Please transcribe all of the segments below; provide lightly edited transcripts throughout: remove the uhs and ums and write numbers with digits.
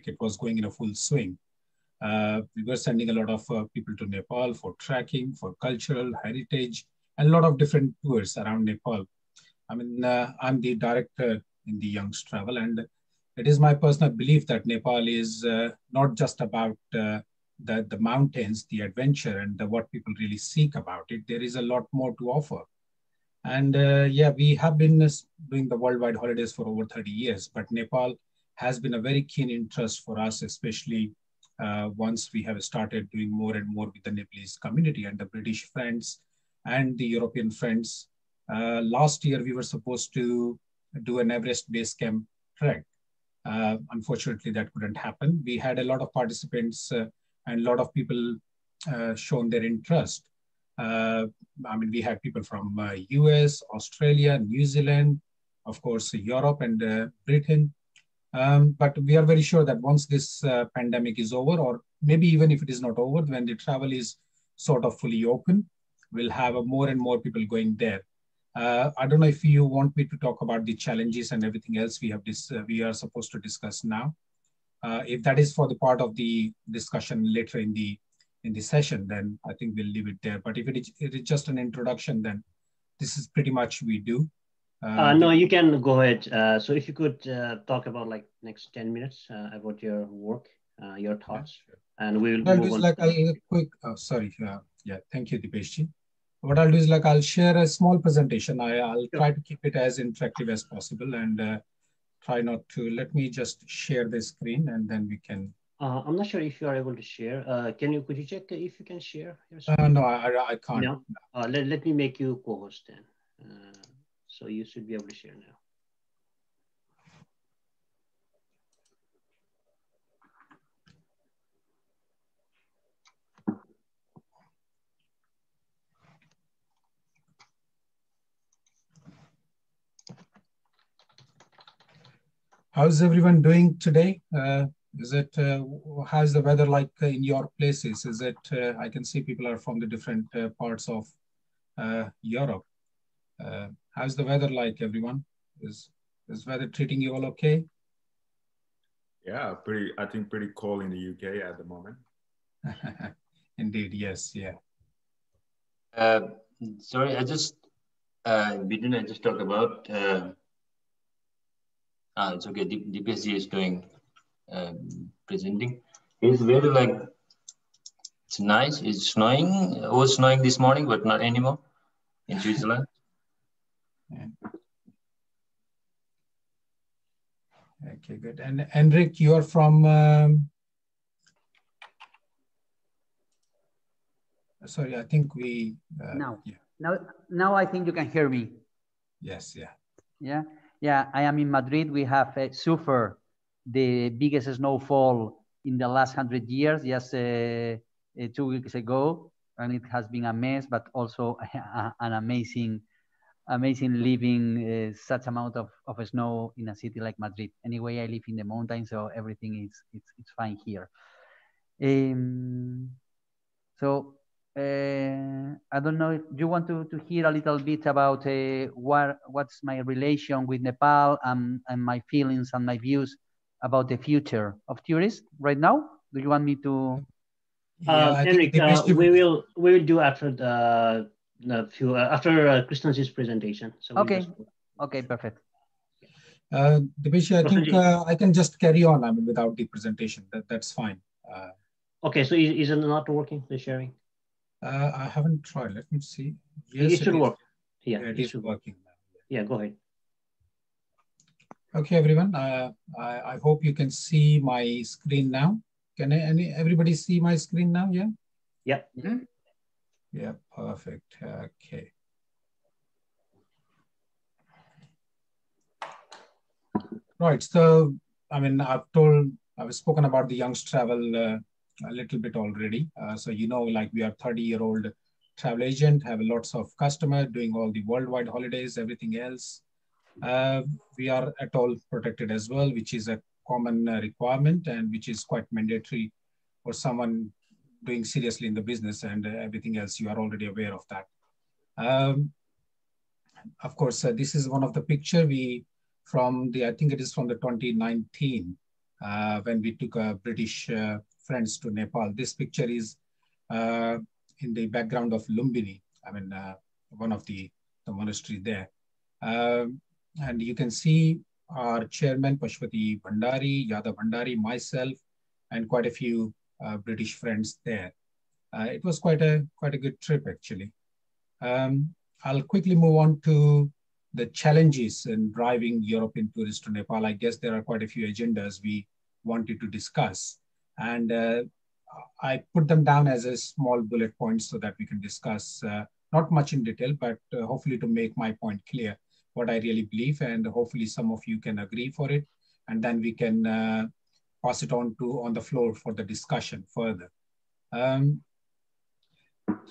it was going in a full swing. We were sending a lot of people to Nepal for trekking, for cultural heritage, and a lot of different tours around Nepal. I mean, I'm the director in the Young's Travel, and it is my personal belief that Nepal is not just about the mountains, the adventure, and what people really seek about it. There is a lot more to offer. And yeah, we have been doing the worldwide holidays for over 30 years, but Nepal has been a very keen interest for us, especially once we have started doing more and more with the Nepalese community and the British friends and the European friends. Last year, we were supposed to do an Everest base camp trek. Unfortunately, that couldn't happen. We had a lot of participants and a lot of people shown their interest. I mean, we had people from US, Australia, New Zealand, of course, Europe and Britain. But we are very sure that once this pandemic is over, or maybe even if it is not over, when the travel is sort of fully open, we'll have more and more people going there. I don't know if you want me to talk about the challenges and everything else we are supposed to discuss now. If that is for the part of the discussion later in the session, then I think we'll leave it there. But if it is just an introduction, then this is pretty much we do. No, you can go ahead. So if you could talk about like next 10 minutes about your work, your thoughts, yeah, sure. And we will move on. Like a quick, sorry. Yeah, thank you, Dipeshji. What I'll do is like, I'll share a small presentation. I'll try to keep it as interactive as possible and try not to, let me just share the screen and then we can. I'm not sure if you are able to share. Could you check if you can share your screen? No, I can't. No? Let me make you co-host then. So you should be able to share now. How's everyone doing today? How's the weather like in your places? Is it, I can see people are from the different parts of Europe. How's the weather like, everyone? Is weather treating you all okay? Yeah, I think pretty cold in the UK at the moment. Indeed, yes, yeah. Sorry, I just talk about. It's okay. DPSG is doing presenting. It's very like it's nice. It's snowing. It was snowing this morning, but not anymore in Switzerland. Yeah. Okay, good. And Henrik, you are from. Sorry, I think we. Now I think you can hear me. Yes. Yeah. Yeah. Yeah, I am in Madrid. We have suffered the biggest snowfall in the last 100 years, just 2 weeks ago, and it has been a mess, but also an amazing living such amount of snow in a city like Madrid. Anyway, I live in the mountains, so everything it's fine here. So I don't know if you want to hear a little bit about what's my relation with Nepal and my feelings and my views about the future of tourists right now. Do you want me to? Henrik, we will do after after Kristen's presentation. So okay. Okay, perfect. Dipeshji, I think I can just carry on. I mean, without the presentation, that's fine. Okay, so is it not working, the sharing? I haven't tried. Let me see. Yes, it should work. Yeah, it is working now. Yeah, go ahead. Okay, everyone. I hope you can see my screen now. Can everybody see my screen now? Yeah. Yeah. Mm-hmm. Yeah. Perfect. Okay. Right. So, I mean, I've spoken about the Young's Travel a little bit already. So, you know, like we are 30-year-old travel agent, have lots of customers doing all the worldwide holidays, everything else. We are at all protected as well, which is a common requirement and which is quite mandatory for someone doing seriously in the business and everything else. You are already aware of that. Of course, this is one of the picture I think it is from the 2019 when we took British friends to Nepal. This picture is in the background of Lumbini, one of the monastery there. And you can see our chairman, Pashupati Bhandari, Yadav Bhandari, myself, and quite a few British friends there. It was quite a good trip, actually. I'll quickly move on to the challenges in driving European tourists to Nepal. I guess there are quite a few agendas we wanted to discuss. And I put them down as a small bullet points so that we can discuss, not much in detail, but hopefully to make my point clear, what I really believe, and hopefully some of you can agree for it. And then we can pass it on the floor for the discussion further.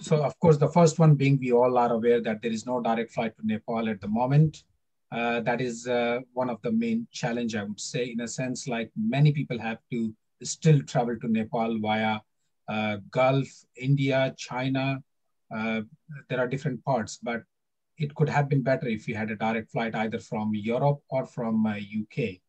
So of course, the first one being, we all are aware that there is no direct flight to Nepal at the moment. That is one of the main challenge, I would say, in a sense, like many people have to still travel to Nepal via Gulf, India, China. There are different parts, but it could have been better if we had a direct flight either from Europe or from UK.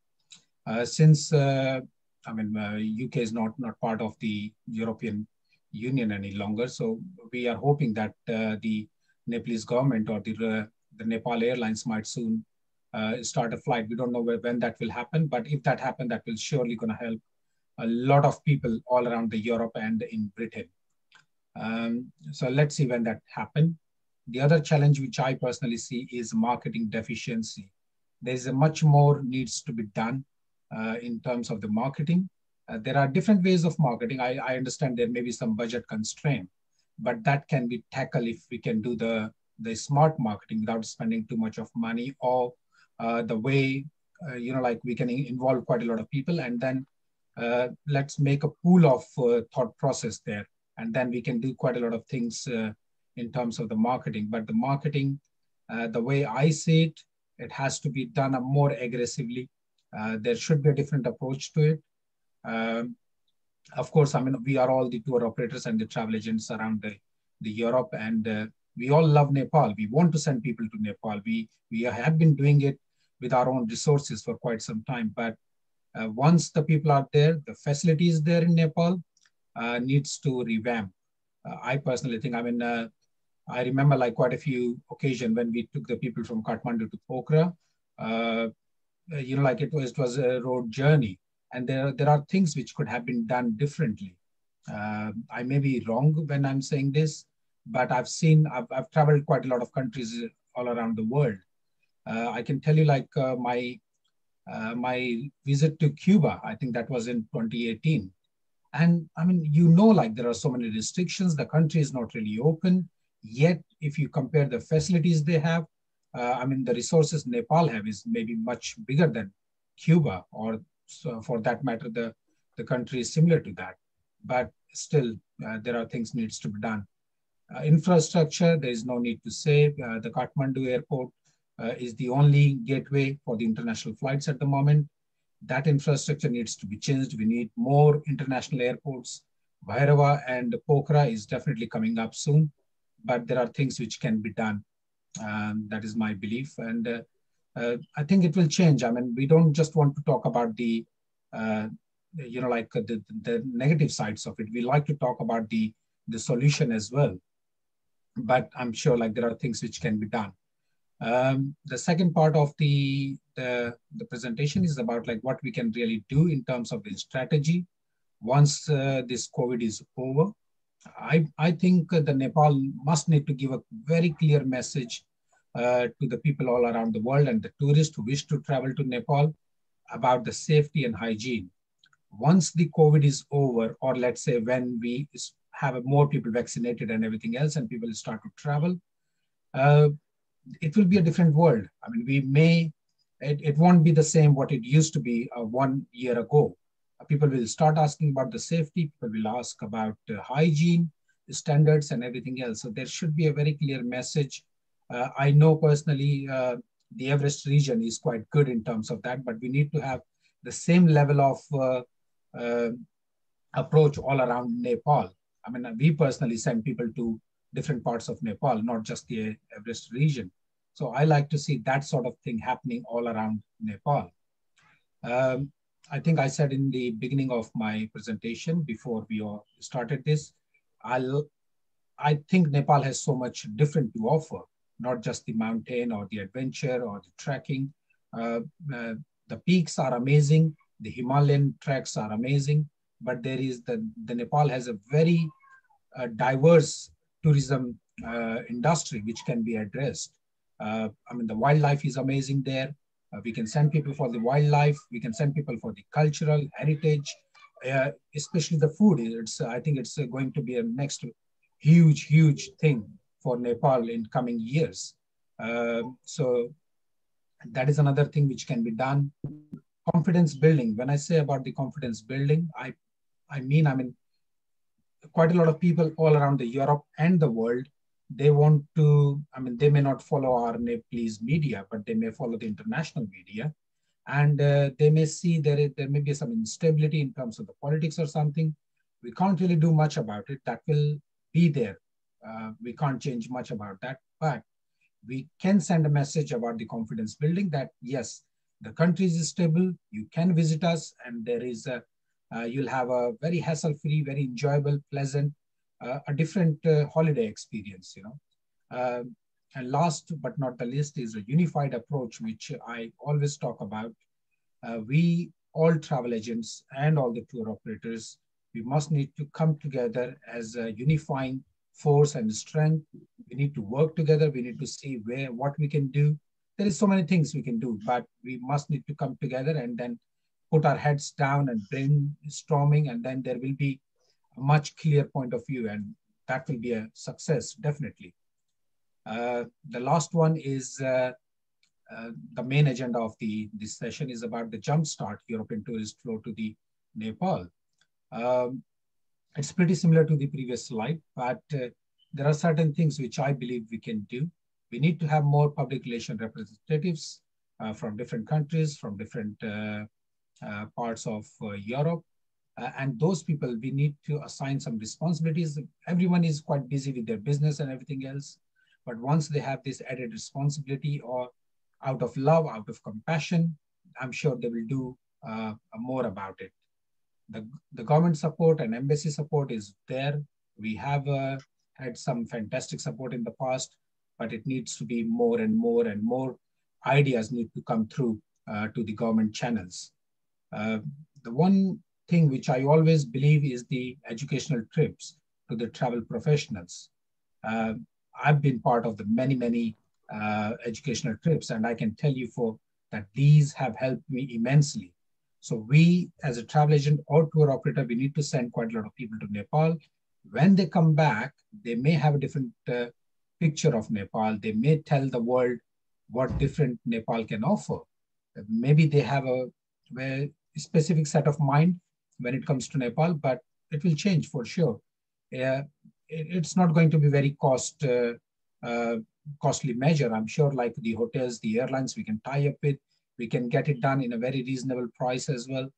Since UK is not part of the European Union any longer, so we are hoping that the Nepalese government or the Nepal Airlines might soon start a flight. We don't know when that will happen, but if that happens, that will surely going to help a lot of people all around the Europe and in Britain. So let's see when that happens. The other challenge which I personally see is marketing deficiency. There's a much more needs to be done in terms of the marketing. There are different ways of marketing. I understand there may be some budget constraint, but that can be tackled if we can do the smart marketing without spending too much of money, or the way, like we can involve quite a lot of people, and then let's make a pool of thought process there. And then we can do quite a lot of things in terms of the marketing. But the marketing, the way I see it, it has to be done more aggressively. There should be a different approach to it. Of course, we are all the tour operators and the travel agents around the Europe, and we all love Nepal. We want to send people to Nepal. We have been doing it with our own resources for quite some time. But once the people are there, the facilities there in Nepal needs to revamp. I personally think, I remember like quite a few occasions when we took the people from Kathmandu to Pokhara, like it was a road journey. And there are things which could have been done differently. I may be wrong when I'm saying this, but I've traveled quite a lot of countries all around the world. I can tell you like my visit to Cuba, I think that was in 2018. And like there are so many restrictions, the country is not really open. Yet, if you compare the facilities they have, the resources Nepal have is maybe much bigger than Cuba, or so for that matter, the country is similar to that. But still, there are things needs to be done. Infrastructure, there is no need to say. The Kathmandu airport is the only gateway for the international flights at the moment. That infrastructure needs to be changed. We need more international airports. Bhairava and Pokhara is definitely coming up soon, but there are things which can be done. That is my belief. And I think it will change. We don't just want to talk about the negative sides of it. We like to talk about the solution as well. But I'm sure like there are things which can be done. The second part of the presentation is about like what we can really do in terms of the strategy once this COVID is over. I think the Nepal must need to give a very clear message to the people all around the world and the tourists who wish to travel to Nepal about the safety and hygiene. Once the COVID is over, or let's say when we have more people vaccinated and everything else, and people start to travel, it will be a different world. It won't be the same what it used to be 1 year ago. People will start asking about the safety, people will ask about hygiene standards and everything else. So there should be a very clear message. I know personally the Everest region is quite good in terms of that, but we need to have the same level of approach all around Nepal. We personally send people to different parts of Nepal, not just the Everest region. So I like to see that sort of thing happening all around Nepal. I think I said in the beginning of my presentation before we all started this, I think Nepal has so much different to offer, not just the mountain or the adventure or the trekking. Uh, uh, the peaks are amazing. The Himalayan treks are amazing, but there is the Nepal has a very diverse tourism industry which can be addressed. I mean, the wildlife is amazing there. We can send people for the wildlife. We can send people for the cultural heritage, especially the food. I think it's going to be a next huge, huge thing for Nepal in coming years. So that is another thing which can be done. Confidence building. When I say about the confidence building, I mean, quite a lot of people all around the Europe and the world, they want to, I mean, they may not follow our Nepalese media, but they may follow the international media. And they may see there may be some instability in terms of the politics or something. We can't really do much about it. That will be there. We can't change much about that. But we can send a message about the confidence building that, yes, the country is stable. You can visit us, and there is you'll have a very hassle-free, very enjoyable, pleasant, a different holiday experience, you know. And last but not the least is a unified approach, which I always talk about. We, all travel agents and all the tour operators, we must need to come together as a unifying force and strength. We need to work together. We need to see what we can do. There is so many things we can do, but we must need to come together and then put our heads down and brainstorming, and then there will be a much clear point of view, and that will be a success, definitely. The last one is the main agenda of this session is about the jumpstart European tourist flow to the Nepal. Um, it's pretty similar to the previous slide, but there are certain things which I believe we can do. We need to have more public relation representatives from different countries, from different parts of Europe. And those people, we need to assign some responsibilities. Everyone is quite busy with their business and everything else. But once they have this added responsibility, or out of love, out of compassion, I'm sure they will do more about it. The government support and embassy support is there. We have had some fantastic support in the past, but it needs to be more and more and more ideas need to come through to the government channels. The one thing which I always believe is the educational trips to the travel professionals. Uh, I've been part of the many educational trips, and I can tell you that these have helped me immensely. So we, as a travel agent or tour operator, we need to send quite a lot of people to Nepal. When they come back, they may have a different picture of Nepal. They may tell the world what different Nepal can offer. Maybe they have a specific set of mind when it comes to Nepal, but it will change for sure. It's not going to be very costly measure. I'm sure, like the hotels, the airlines, we can tie up with, we can get it done in a very reasonable price as well.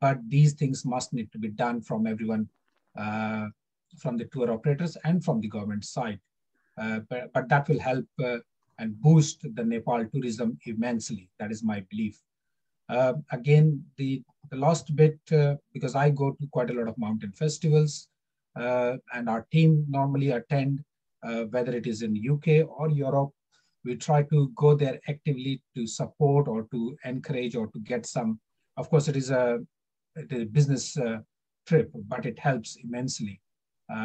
But these things must need to be done from everyone, from the tour operators and from the government side. But that will help and boost the Nepal tourism immensely. That is my belief. Again, the last bit, because I go to quite a lot of mountain festivals, and our team normally attend, whether it is in UK or Europe. We try to go there actively to support or to encourage or to get some. Of course, it is a business trip, but it helps immensely.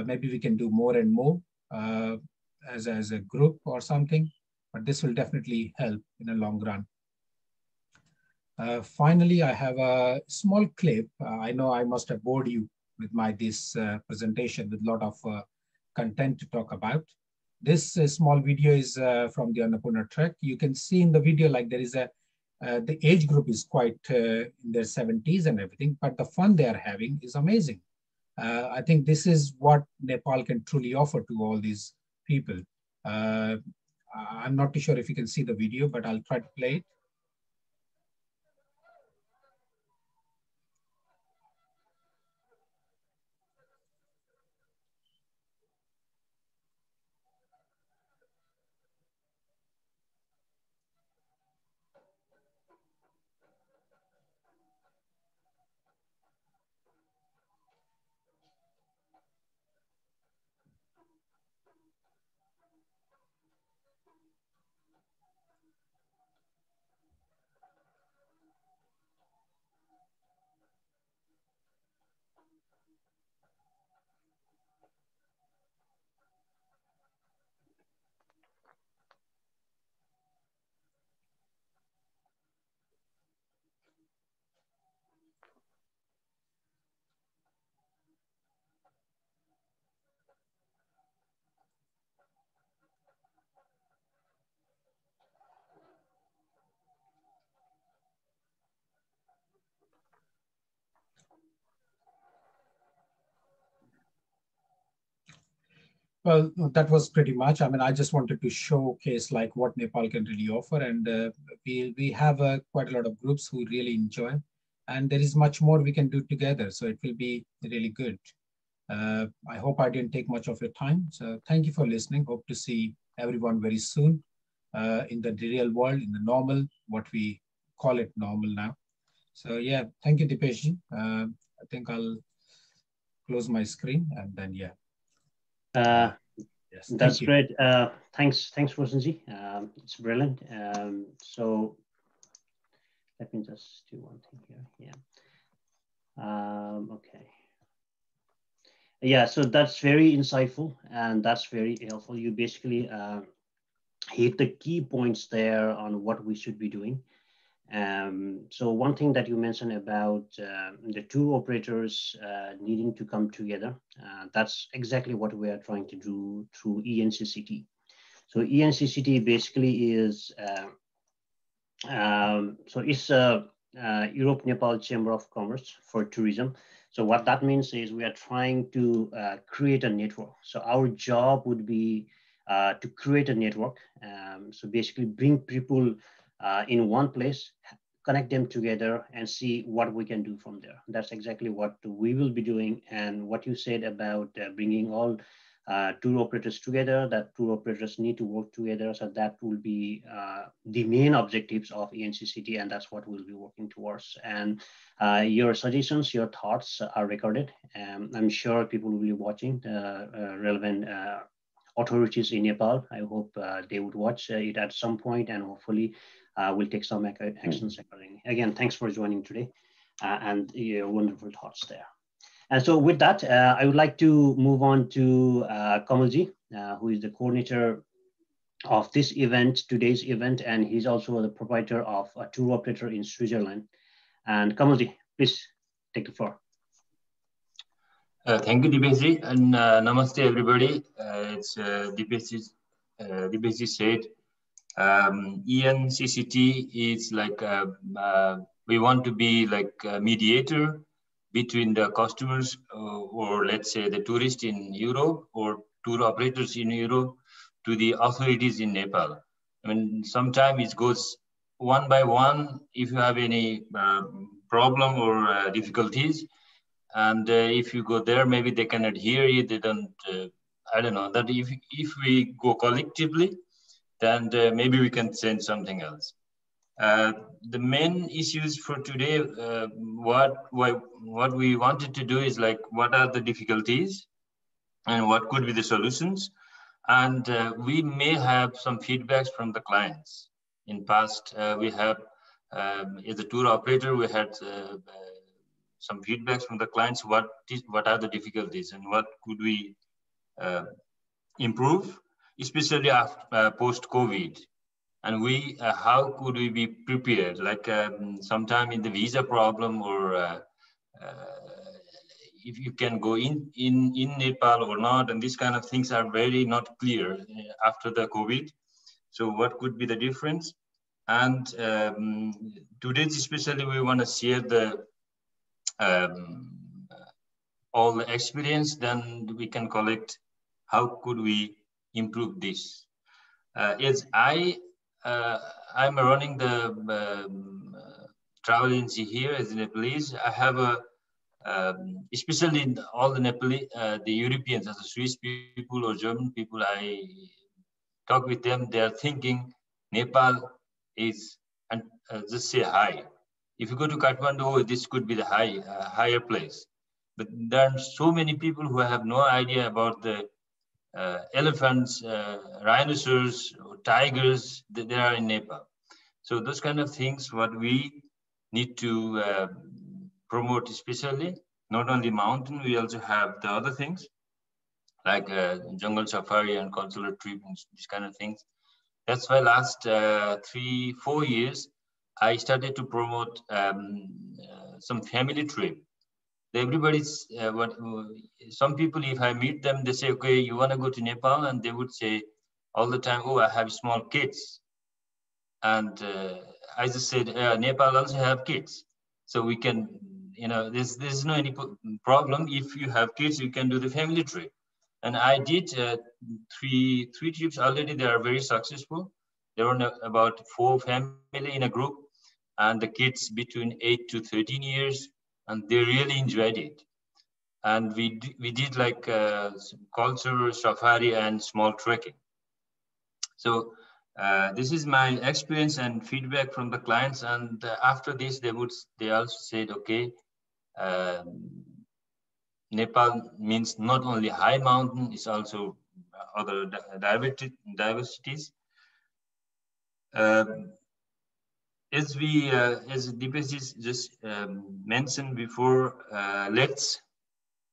Maybe we can do more and more as a group or something, but this will definitely help in the long run. Finally, I have a small clip. I know I must have bored you with this presentation with a lot of content to talk about. This small video is from the Annapurna trek. You can see in the video, like there is the age group is quite in their 70s and everything, but the fun they are having is amazing. I think this is what Nepal can truly offer to all these people. I'm not too sure if you can see the video, but I'll try to play it. Well, that was pretty much. I mean, I just wanted to showcase like what Nepal can really offer, and we have quite a lot of groups who really enjoy, and there is much more we can do together. So it will be really good. I hope I didn't take much of your time. So thank you for listening. Hope to see everyone very soon in the real world, in the normal, what we call it normal now. So yeah, thank you, Dipesh. I think I'll close my screen and then yeah. Yes, that's great. Thanks, Rosenji. It's brilliant. So let me just do one thing here. Yeah. Okay. Yeah, so that's very insightful and that's very helpful. You basically hit the key points there on what we should be doing. So one thing that you mentioned about the tour operators needing to come together, that's exactly what we are trying to do through ENCCT. So ENCCT basically is, it's a Europe-Nepal Chamber of Commerce for tourism. So what that means is we are trying to create a network. So our job would be to create a network. So basically bring people in one place, connect them together and see what we can do from there. That's exactly what we will be doing. And what you said about bringing all tour operators together, that tour operators need to work together. So that will be the main objectives of ENCCT, and that's what we'll be working towards. And your suggestions, your thoughts are recorded. I'm sure people will be watching the relevant authorities in Nepal. I hope they would watch it at some point, and hopefully we'll take some actions accordingly. Again, thanks for joining today and your wonderful thoughts there. And so with that, I would like to move on to Kamalji, who is the coordinator of this event, today's event, and he's also the proprietor of a tour operator in Switzerland. And Kamalji, please take the floor. Thank you, Dipesh, and namaste, everybody. It's Dipesh said, ENCCT is like we want to be like a mediator between the customers or let's say the tourists in Europe or tour operators in Europe to the authorities in Nepal. I mean, sometimes it goes one by one if you have any problem or difficulties. And if you go there, maybe they cannot hear you. They don't, I don't know, that if we go collectively, then maybe we can send something else. The main issues for today, what we wanted to do is like, what are the difficulties and what could be the solutions? And we may have some feedbacks from the clients. In past, we have, as a tour operator, we had some feedbacks from the clients, what are the difficulties and what could we improve, especially after post-COVID. And we, how could we be prepared? Like sometime in the visa problem, or if you can go in Nepal or not, and these kind of things are very not clear after the COVID. So what could be the difference? And today, especially, we want to share the all the experience. Then we can collect how could we improve this. As I'm running the travel agency here as a Nepalese. I have a, especially all the Nepalese, the Europeans, as the Swiss people or German people, I talk with them, they are thinking Nepal is, and just say hi. If you go to Kathmandu, this could be the higher place. But there are so many people who have no idea about the elephants, rhinoceros, tigers, they are in Nepal. So those kind of things, what we need to promote, especially, not only mountain, we also have the other things. like jungle safari and cultural trip and these kind of things. That's why last 3-4 years, I started to promote some family trip. Everybody's some people, if I meet them, they say, okay, you want to go to Nepal? And they would say all the time, oh, I have small kids. And I just said, Nepal also have kids. So we can, there's no any problem. If you have kids, you can do the family trip. And I did three trips already. They are very successful. There were about 4 family in a group, and the kids between 8 to 13 years, and they really enjoyed it. And we did like culture safari and small trekking. So this is my experience and feedback from the clients. And after this, they also said, okay, Nepal means not only high mountain, it's also other diversities. As Deepesh just mentioned before, let's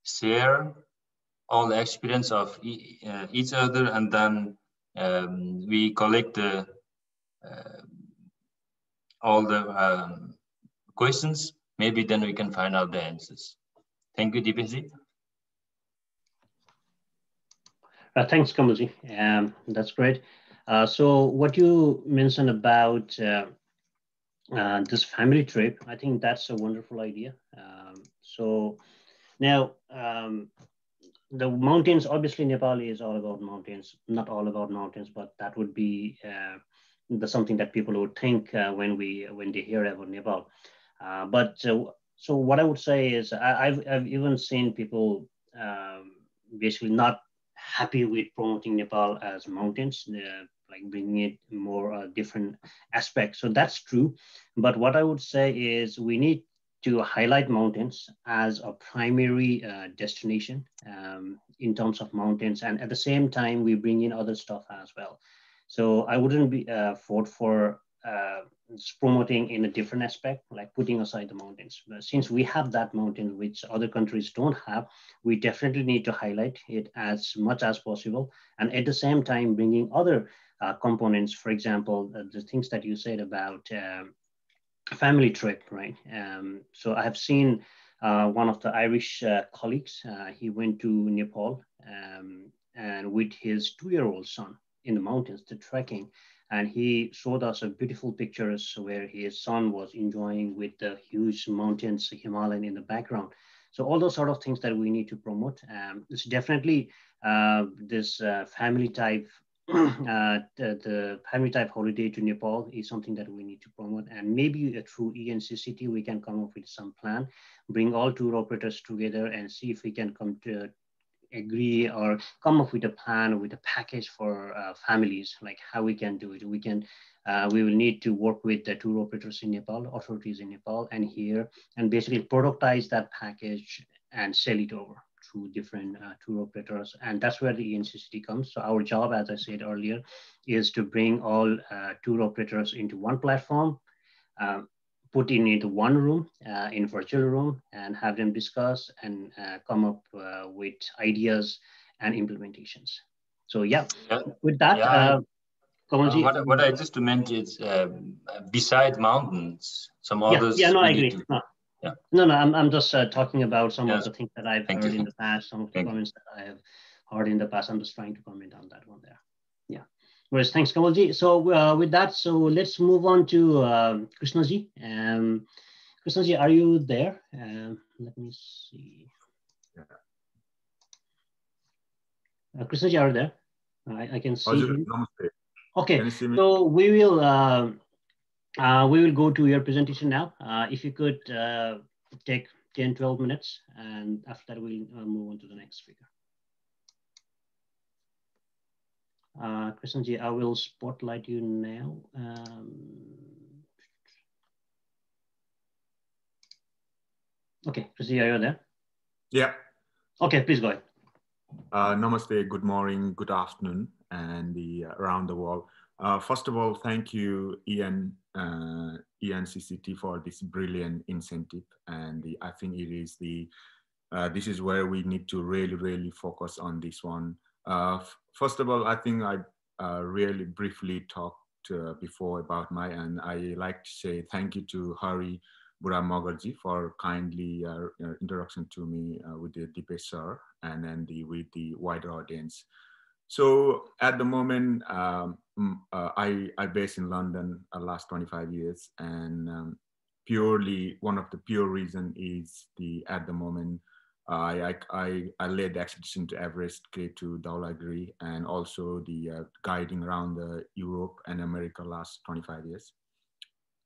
share all the experience of each other, and then we collect all the questions. Maybe then we can find out the answers. Thank you, Deepesh. Thanks, Kamalji. That's great. So what you mentioned about this family trip, I think that's a wonderful idea. So now, the mountains, obviously Nepal is all about mountains, not all about mountains, but that would be something that people would think when they hear about Nepal. So what I would say is I've even seen people basically not happy with promoting Nepal as mountains, like bringing it more different aspects. So that's true. But what I would say is we need to highlight mountains as a primary destination in terms of mountains. And at the same time, we bring in other stuff as well. So I wouldn't be for promoting in a different aspect, like putting aside the mountains. But since we have that mountain, which other countries don't have, we definitely need to highlight it as much as possible. And at the same time, bringing other components, for example, the things that you said about family trip, right? So I have seen one of the Irish colleagues, he went to Nepal and with his 2-year-old son in the mountains, the trekking, and he showed us a beautiful pictures where his son was enjoying with the huge mountains, Himalayan in the background. So all those sort of things that we need to promote. It's definitely this family type the family type holiday to Nepal is something that we need to promote, and maybe through ENCCT we can come up with some plan, bring all tour operators together and see if we can come to agree or come up with a plan, with a package for families, like how we can do it. We will need to work with the tour operators in Nepal, authorities in Nepal and here, and basically productize that package and sell it over through different tour operators. And that's where the ENCCT comes. So our job, as I said earlier, is to bring all tour operators into one platform, put in into one room, in virtual room, and have them discuss and come up with ideas and implementations. So yeah. With that, what I just meant is beside mountains, some others. Yeah, no, I agree. No, I'm just talking about some of the things that I've heard in the past, some of the comments that I have heard in the past. I'm just trying to comment on that one there. Yeah. Whereas, thanks, Kamalji. So with that, so let's move on to Krishnaji. Krishnaji, are you there? Let me see. Krishnaji, are you there? I can see you. Okay, so we will go to your presentation now. If you could take 10-12 minutes, and after that we'll move on to the next speaker. Krishnji, I will spotlight you now. Okay, Krishnji, are you there? Yeah. Okay, please go ahead. Namaste, good morning, good afternoon, and around the world. First of all, thank you, ENCCT, for this brilliant incentive. And I think it is the this is where we need to really focus on this one. First of all, I think I really briefly talked before about my, and I like to say thank you to Hari Bura Mogarji for kindly introduction to me with the Deepesh sir and then with the wider audience. So at the moment, I based in London last 25 years, and purely one of the pure reason is at the moment I led the expedition to Everest, K2, Dhaulagiri, and also the guiding around Europe and America last 25 years.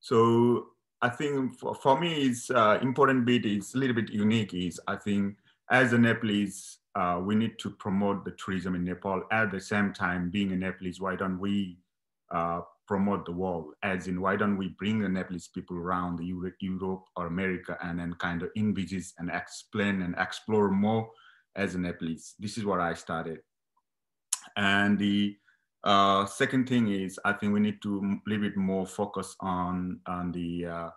So I think for me, it's important bit is a little bit unique is I think as a Nepalese, we need to promote the tourism in Nepal. At the same time, being a Nepalese, why don't we promote the world? As in, why don't we bring the Nepalese people around Europe or America and then kind of envisage and explain and explore more as a Nepalese? This is what I started. And the second thing is, I think we need to a little bit more focus on the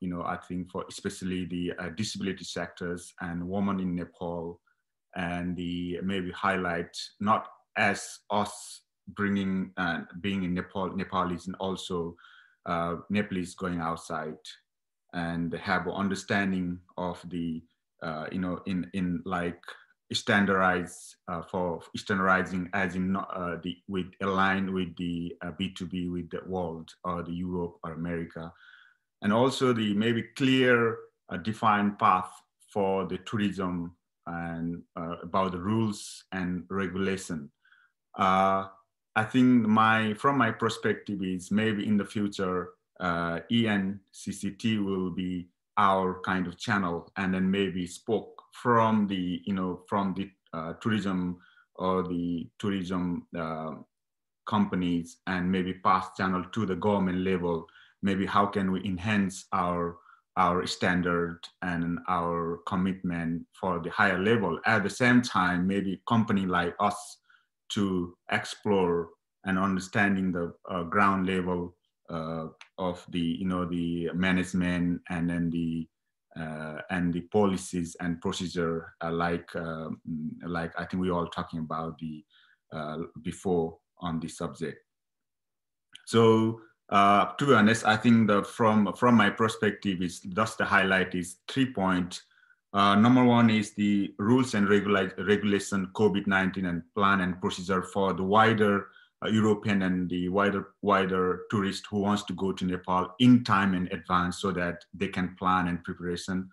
you know, I think for especially the disability sectors and women in Nepal, and the maybe highlight not as us bringing being in Nepal, Nepalese, and also Nepalese going outside and have an understanding of the you know, in like standardize for standardizing as in the with align with the B2B with the world or the Europe or America, and also the maybe clear defined path for the tourism and about the rules and regulation. I think from my perspective is maybe in the future ENCCT will be our kind of channel, and then maybe spoke from the, you know, from the tourism or the tourism companies, and maybe pass channel to the government level. Maybe how can we enhance our standard and our commitment for the higher level. At the same time, maybe company like us to explore and understanding the ground level of the, you know, the management and then the policies and procedure like I think we all talking about the before on this subject. So to be honest, I think that from my perspective is just the highlight is 3 points. Number one is the rules and regulation, COVID-19 and plan and procedure for the wider European and the wider tourist who wants to go to Nepal in time in advance so that they can plan and preparation.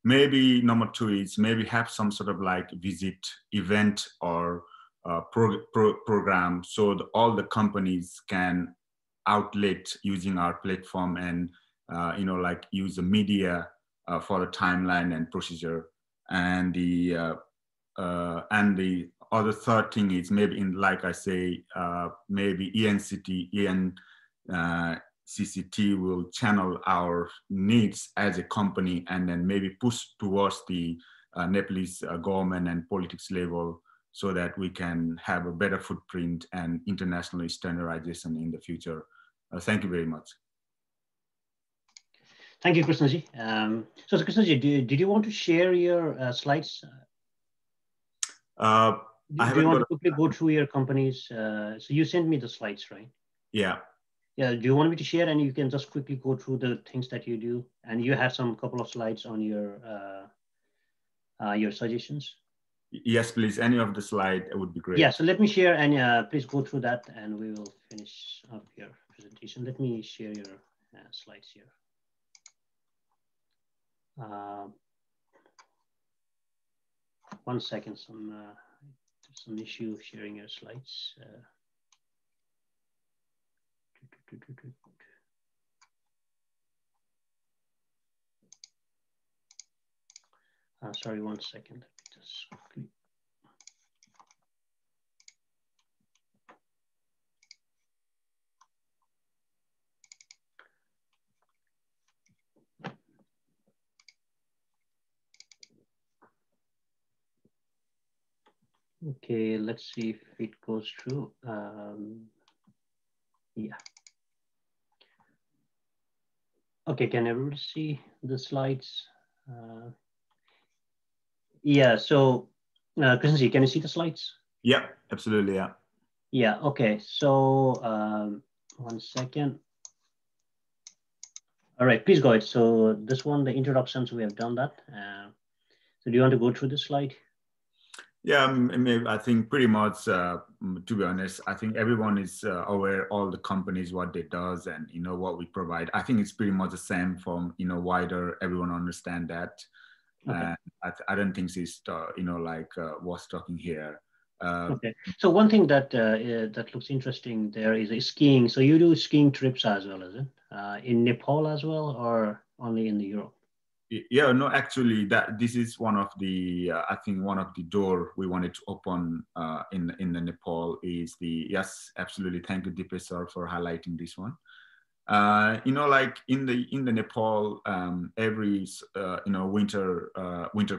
Maybe number two is maybe have some sort of like visit event or program so that all the companies can outlet using our platform and you know, like use the media for the timeline and procedure. And the other third thing is maybe in, like I say, maybe ENCCT will channel our needs as a company and then maybe push towards the Nepalese government and politics level so that we can have a better footprint and international standardization in the future. Thank you very much. Thank you, Krishnaji. So Krishnaji, did you want to share your slides? Do you want to quickly go through your companies? So you sent me the slides, right? Yeah. Yeah. Do you want me to share, and you can just quickly go through the things that you do, and you have some couple of slides on your suggestions? Yes, please. Any of the slide would be great. Yeah. So let me share, and please go through that, and we will finish up your presentation. Let me share your slides here. One second, some issue sharing your slides. Sorry, 1 second. Let me just quickly. Okay, let's see if it goes through. Yeah. Okay, can everybody see the slides? Yeah, so Krishnji, can you see the slides? Yeah, absolutely, yeah. Yeah, okay, so 1 second. All right, please go ahead. So this one, the introductions, we have done that. So do you want to go through this slide? Yeah, I think pretty much, to be honest, I think everyone is aware all the companies, what they does and, you know, what we provide. I think it's pretty much the same from, you know, wider, everyone understand that. Okay. I don't think it's, you know, like what's talking here. Okay. So one thing that that looks interesting there is skiing. So you do skiing trips as well, is it? In Nepal as well, or only in the Europe? Yeah, no, actually, that this is one of the I think one of the door we wanted to open in the Nepal is the yes, absolutely. Thank you, Deepesh sir, for highlighting this one. You know, like in the Nepal, every you know winter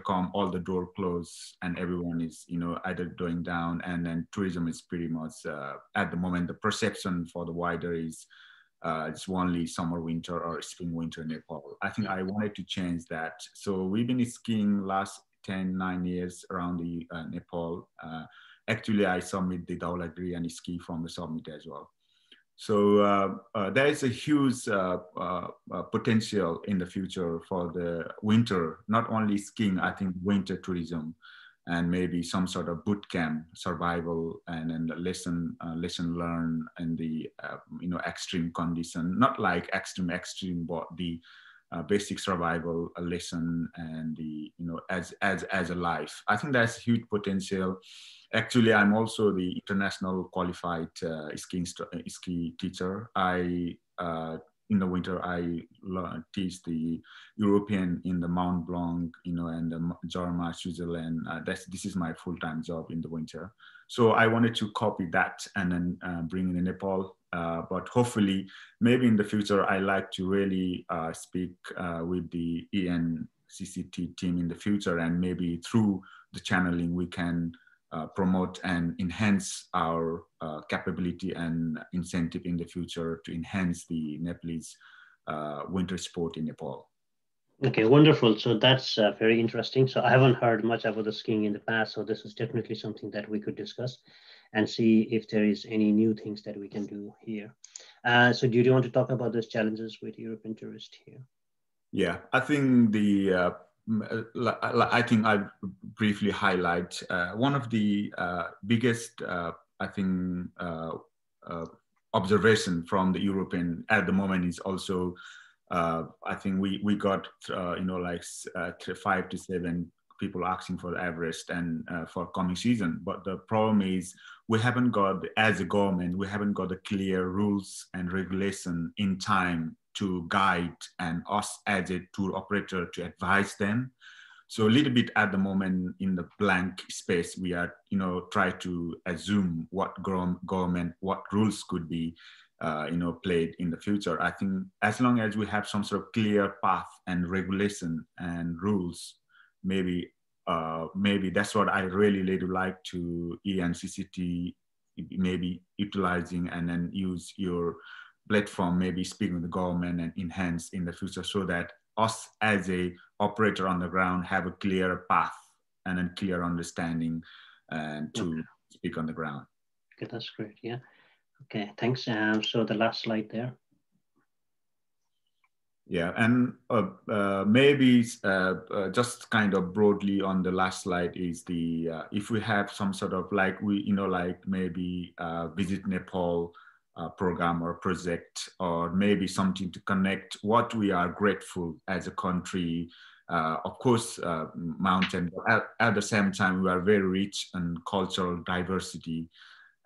come, all the door close, and everyone is, you know, either going down, and then tourism is pretty much at the moment the perception for the wider is it's only summer, winter, or spring, winter in Nepal. I think I wanted to change that. So we've been skiing last 9 years around the Nepal. Actually, I submit the Dhaulagiri and ski from the summit as well. So there is a huge potential in the future for the winter, not only skiing, I think winter tourism and maybe some sort of boot camp survival and then the lesson learned in the you know, extreme condition, not like extreme, but the basic survival lesson and the, you know, as a life. I think that's huge potential. Actually, I'm also the international qualified ski teacher. I in the winter I teach the European in the Mount Blanc, you know, and the Jurma, Switzerland. This is my full-time job in the winter. So I wanted to copy that and then bring in Nepal. But hopefully, maybe in the future, I like to really speak with the ENCCT team in the future, and maybe through the channeling we can promote and enhance our capability and incentive in the future to enhance the Nepalese winter sport in Nepal. Okay, wonderful. So that's very interesting. So I haven't heard much about the skiing in the past. So this is definitely something that we could discuss and see if there is any new things that we can do here. So do you want to talk about those challenges with European tourists here? Yeah, I think the I think I briefly highlight one of the biggest I think observation from the European at the moment is also I think we got you know, like 5 to 7 people asking for the Everest and for coming season, but the problem is we haven't got, as a government, we haven't got the clear rules and regulation in time to guide and us as a tour operator to advise them. So a little bit at the moment in the blank space, we are, you know, try to assume what government, what rules could be, you know, played in the future. I think as long as we have some sort of clear path and regulation and rules, maybe that's what I really would like to ENCCT maybe utilizing, and then use your platform, maybe speak with the government and enhance in the future, so that us as a operator on the ground have a clear path and a clear understanding and to speak on the ground. Okay, that's great. Yeah. Okay, thanks. So the last slide there. Yeah, and maybe just kind of broadly on the last slide is the if we have some sort of like like maybe visit Nepal program or project, or maybe something to connect what we are grateful as a country. Of course, mountain, but at the same time, we are very rich in cultural diversity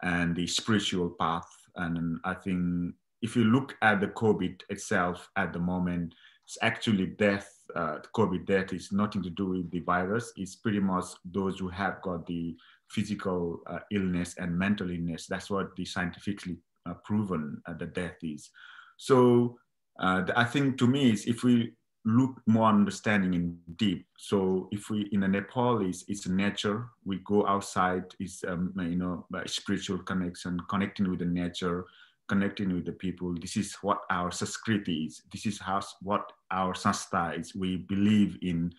and the spiritual path. And I think if you look at the COVID itself at the moment, it's actually death. COVID death is nothing to do with the virus. It's pretty much those who have got the physical illness and mental illness. That's what the scientifically proven the death is. So I think to me is if we look more understanding in deep. So if we in the Nepal it's nature. We go outside. It's spiritual connection, connecting with the nature, connecting with the people. This is what our Sanskriti is. This is what our Sanstha is. We believe in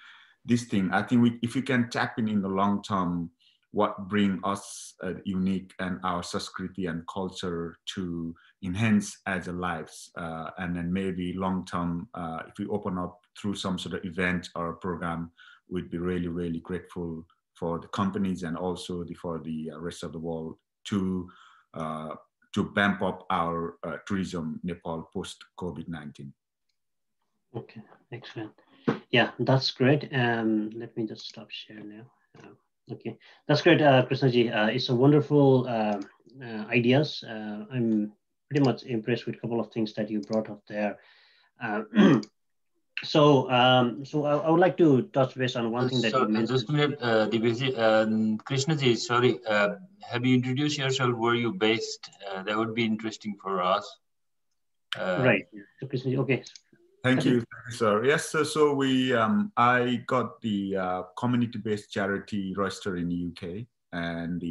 this thing, I think if we can tap in the long term, what bring us unique and our Sanskriti and culture to enhance as a lives, and then maybe long term, if we open up through some sort of event or program, we'd be really, really grateful for the companies and also for the rest of the world to bump up our tourism Nepal post COVID-19. Okay, excellent. Yeah, that's great. Let me just stop share now. Okay, that's great, Krishnaji. It's a wonderful ideas. I'm pretty much impressed with a couple of things that you brought up there. So I would like to touch base on one thing that you mentioned. Just a minute, Krishnaji, sorry. Have you introduced yourself? Where you based? That would be interesting for us. Right. So Krishnaji, okay. Thank you, sir. Yes, so we I got the community-based charity register in the UK, and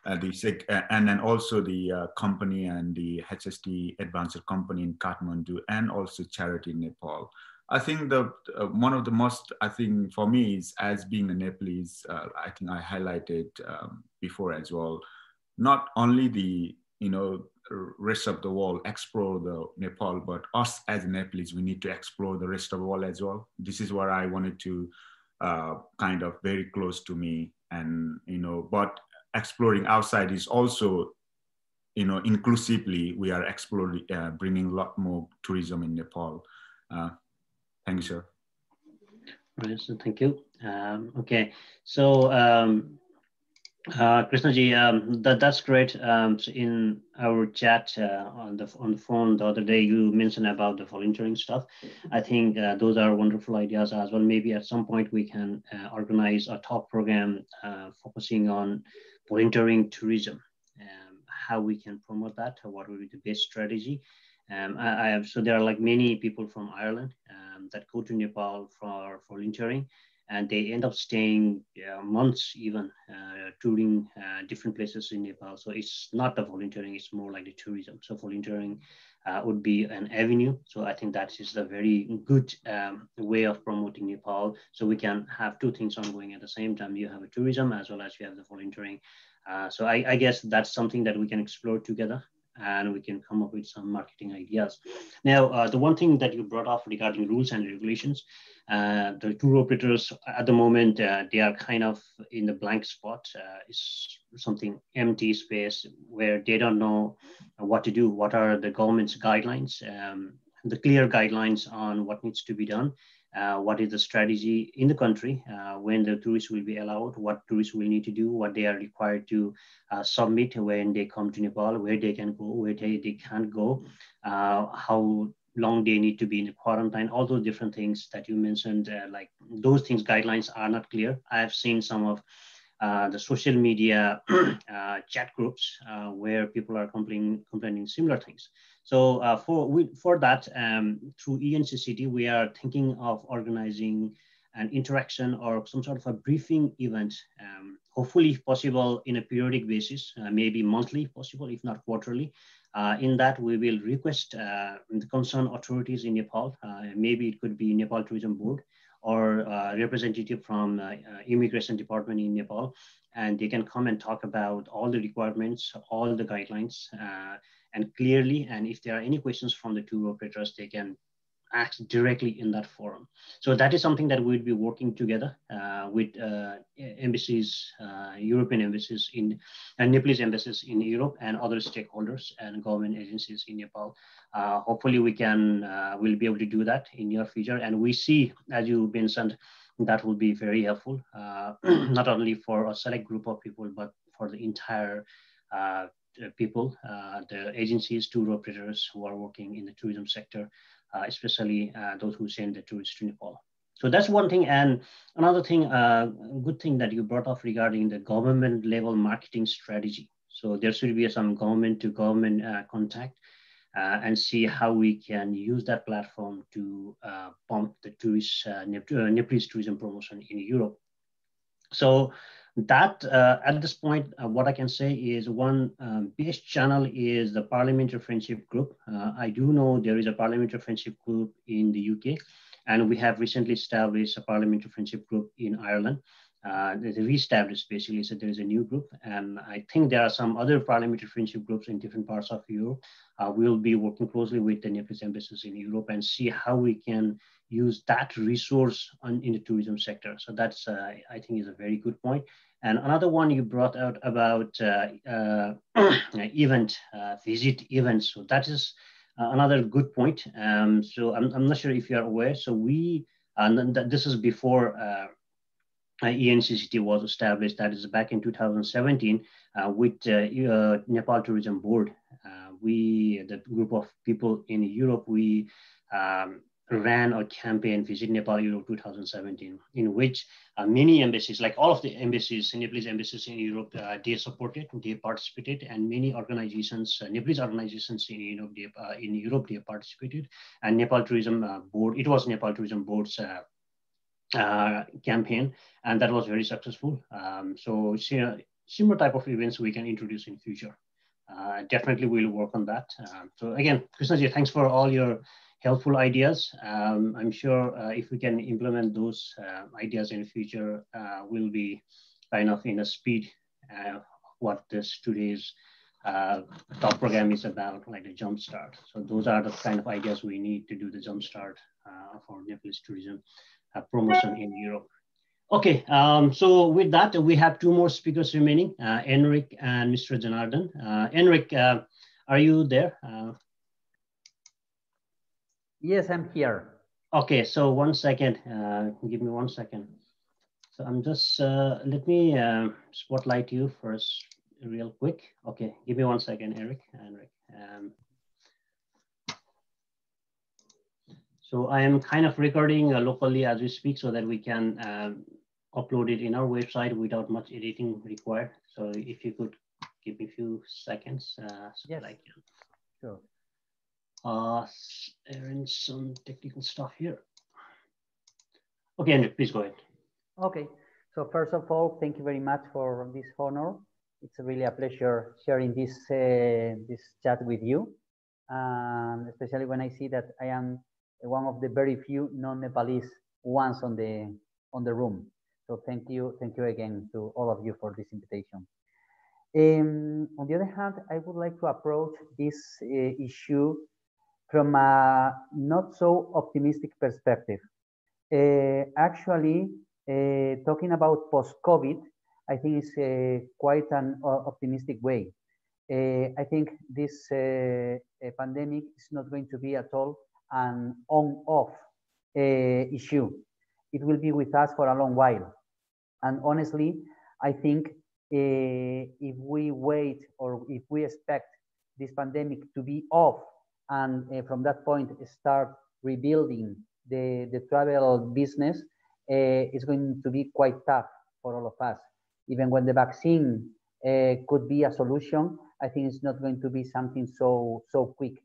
and then also the company and the HST Advanced Company in Kathmandu, and also charity in Nepal. I think the one of the most, I think for me, is as being a Nepalese, I think I highlighted before as well, not only the rest of the world explore the Nepal, but us as Nepalese, we need to explore the rest of the world as well. This is where I wanted to kind of very close to me, and but exploring outside is also inclusively we are exploring, bringing a lot more tourism in Nepal. Thank you, sir. Right, so thank you. Okay, so Krishnaji, that's great. So in our chat on the phone the other day, you mentioned about the volunteering stuff. I think those are wonderful ideas as well. Maybe at some point we can organize a talk program focusing on volunteering tourism, how we can promote that, what would be the best strategy. So there are like many people from Ireland that go to Nepal for volunteering, and they end up staying months even touring different places in Nepal. So it's not the volunteering, it's more like the tourism. So volunteering would be an avenue. So I think that is a very good way of promoting Nepal. So we can have two things ongoing at the same time. You have a tourism as well as you have the volunteering. So I guess that's something that we can explore together, and we can come up with some marketing ideas. Now, the one thing that you brought up regarding rules and regulations, the tour operators at the moment, they are kind of in the blank spot. It's something empty space where they don't know what to do. What are the government's guidelines, the clear guidelines on what needs to be done. What is the strategy in the country, when the tourists will be allowed, what tourists will need to do, what they are required to submit when they come to Nepal, where they can go, where they can't go, how long they need to be in the quarantine, all those different things that you mentioned, like those things, guidelines are not clear. I have seen some of the social media chat groups where people are complaining similar things. So for that, through ENCCT, we are thinking of organizing an interaction or some sort of a briefing event, hopefully if possible in a periodic basis, maybe monthly possible, if not quarterly. In that, we will request the concerned authorities in Nepal, maybe it could be Nepal Tourism Board, or representative from Immigration Department in Nepal, and they can come and talk about all the requirements, all the guidelines, and clearly, and if there are any questions from the tour operators, they can ask directly in that forum. So that is something that we'll be working together with embassies, European embassies and Nepalese embassies in Europe, and other stakeholders and government agencies in Nepal. Hopefully we'll be able to do that in near future. And we see, as you mentioned, that will be very helpful, not only for a select group of people, but for the entire people, the agencies, tour operators who are working in the tourism sector, especially those who send the tourists to Nepal. So that's one thing. And another thing, good thing that you brought up regarding the government level marketing strategy. So there should be some government to government contact and see how we can use that platform to pump the tourist, Nepalese tourism promotion in Europe. So that at this point, what I can say is one best channel is the Parliamentary Friendship Group. I do know there is a Parliamentary Friendship Group in the UK, And we have recently established a parliamentary friendship group in Ireland. There's a re-established basically, so there is a new group. And I think there are some other parliamentary friendship groups in different parts of Europe. We'll be working closely with the Nepalese embassies in Europe and see how we can use that resource in the tourism sector. So that's, I think, is a very good point. And another one you brought out about visit events. So that is another good point. So I'm not sure if you are aware. So this is before ENCCT was established. That is back in 2017 with Nepal Tourism Board. The group of people in Europe, we ran a campaign, Visit Nepal Europe 2017, in which many embassies, like all of the embassies, Nepalese embassies in Europe, they supported, they participated, and many organizations, Nepalese organizations in Europe, they participated. And Nepal Tourism Board, it was Nepal Tourism Board's campaign, and that was very successful. So similar type of events we can introduce in future. Definitely we'll work on that. So again, Krishnaji, thanks for all your helpful ideas. I'm sure if we can implement those ideas in the future, we'll be kind of in a speed what today's top program is about, like the jumpstart. So those are the kind of ideas we need to do the jumpstart for Nepalese tourism promotion in Europe. Okay, so with that, we have two more speakers remaining, Enric and Mr. Janardhan. Enric, are you there? Yes, I'm here. Okay, so 1 second, give me 1 second. So I'm just, let me spotlight you first real quick. Okay, give me 1 second, Enric. So I am kind of recording locally as we speak so that we can upload it in our website without much editing required. So if you could give me a few seconds so yes, that I can. Sure. There's some technical stuff here. Okay, Andrew, please go ahead. Okay, so first of all, thank you very much for this honor. It's really a pleasure sharing this this chat with you, especially when I see that I am one of the very few non-Nepalese ones on the room. So thank you again to all of you for this invitation. On the other hand, I would like to approach this issue from a not so optimistic perspective. Actually, talking about post-COVID, I think it's quite an optimistic way. I think this pandemic is not going to be at all an on-off issue. It will be with us for a long while. And honestly, I think if we wait or if we expect this pandemic to be off and from that point start rebuilding the travel business, it's going to be quite tough for all of us. Even when the vaccine could be a solution, I think it's not going to be something so quick.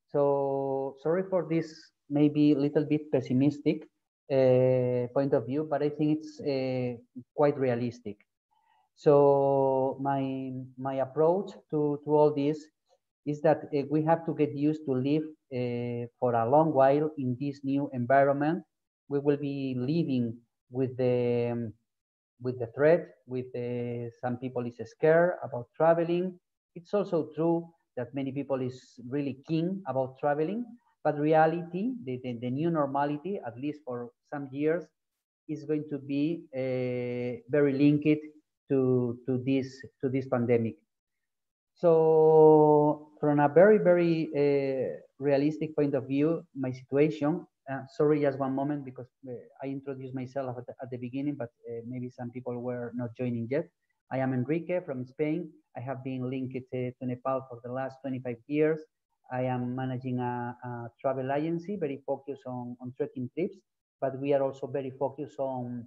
So sorry for this maybe a little bit pessimistic point of view, but I think it's quite realistic. So my approach to all this is that we have to get used to live for a long while in this new environment. We will be living with the threat, with some people is scared about traveling. It's also true that many people is really keen about traveling, but reality, the new normality, at least for some years, is going to be very linked to this pandemic. So from a very, very realistic point of view, my situation, sorry, just one moment, because I introduced myself at the beginning, but maybe some people were not joining yet. I am Enrique from Spain. I have been linked to Nepal for the last 25 years. I am managing a travel agency, very focused on trekking trips, but we are also very focused on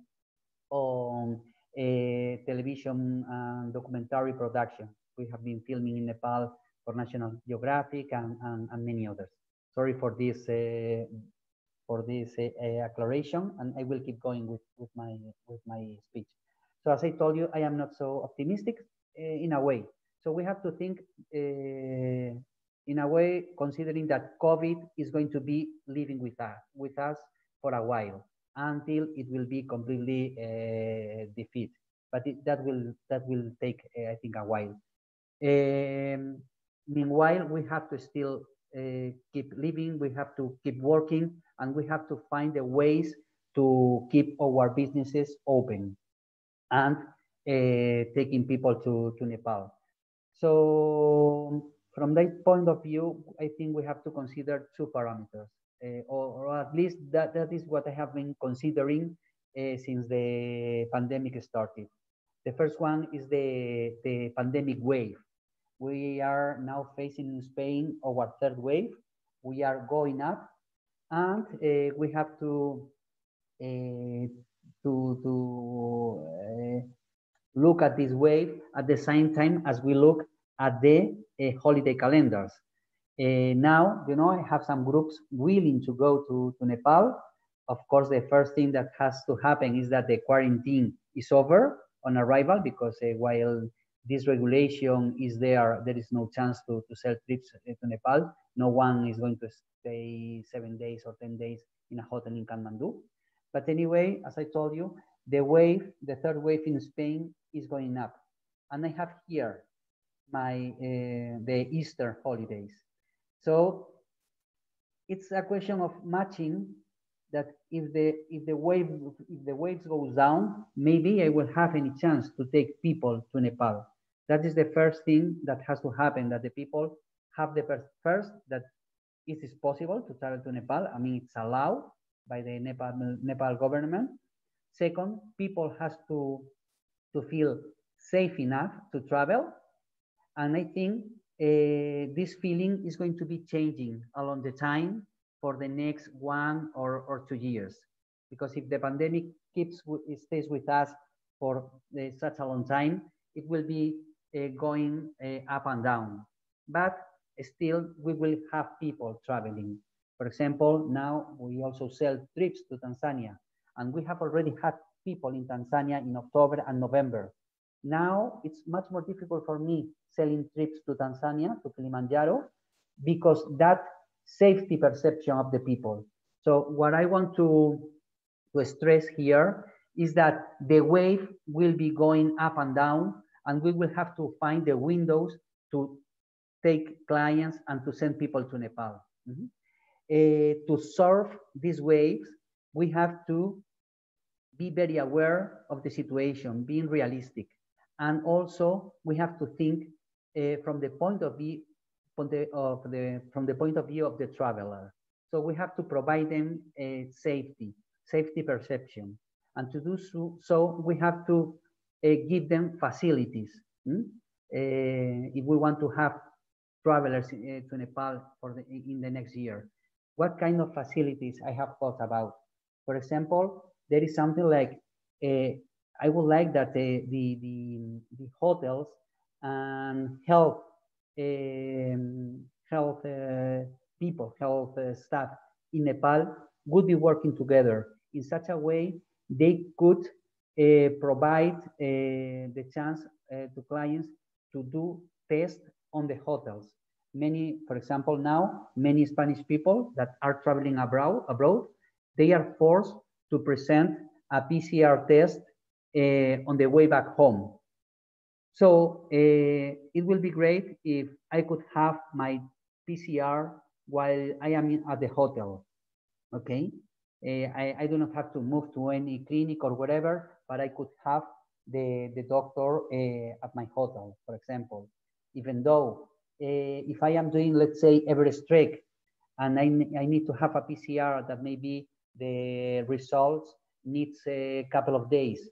television and documentary production. We have been filming in Nepal for National Geographic and many others. Sorry for this acceleration, and I will keep going with my speech. So as I told you, I am not so optimistic in a way. So we have to think in a way, considering that COVID is going to be living with us for a while until it will be completely defeated. But that will take, I think, a while. Meanwhile, we have to still keep living, we have to keep working, and we have to find the ways to keep our businesses open and taking people to Nepal. So from that point of view, I think we have to consider two parameters, or at least that is what I have been considering since the pandemic started. The first one is the pandemic wave. We are now facing in Spain our third wave. We are going up, and we have to look at this wave at the same time as we look at the holiday calendars. Now, you know, I have some groups willing to go to Nepal. Of course, the first thing that has to happen is that the quarantine is over on arrival, because while this regulation is there is no chance to sell trips to Nepal. No one is going to stay 7 days or 10 days in a hotel in Kathmandu. But anyway, as I told you, the third wave in Spain is going up. And I have here the Easter holidays. So it's a question of matching that if the waves goes down, maybe I will have any chance to take people to Nepal. That is the first thing that has to happen, that the people have the first, that it is possible to travel to Nepal. I mean, it's allowed by the Nepal government. Second, people has to feel safe enough to travel. And I think this feeling is going to be changing along the time for the next 1 or 2 years. Because if the pandemic stays with us for such a long time, it will be going up and down. But still, we will have people traveling. For example, now we also sell trips to Tanzania, and we have already had people in Tanzania in October and November. Now it's much more difficult for me selling trips to Tanzania, to Kilimanjaro, because that safety perception of the people. So what I want to stress here is that the wave will be going up and down, and we will have to find the windows to take clients and to send people to Nepal. To surf these waves, we have to be very aware of the situation, being realistic. And also we have to think from the point of view of the traveler. So we have to provide them safety perception. And to do so we have to give them facilities. If we want to have travelers to Nepal in the next year, what kind of facilities I have thought about? For example, there is something like I would like that the hotels and health staff in Nepal would be working together in such a way they could provide the chance to clients to do tests on the hotels. For example, now many Spanish people that are traveling abroad, they are forced to present a PCR test on the way back home. So it will be great if I could have my PCR while I am at the hotel. Okay, I do not have to move to any clinic or whatever, but I could have the doctor at my hotel, for example. Even though if I am doing, let's say, Everest Trek, and I need to have a PCR that maybe the results needs a couple of days,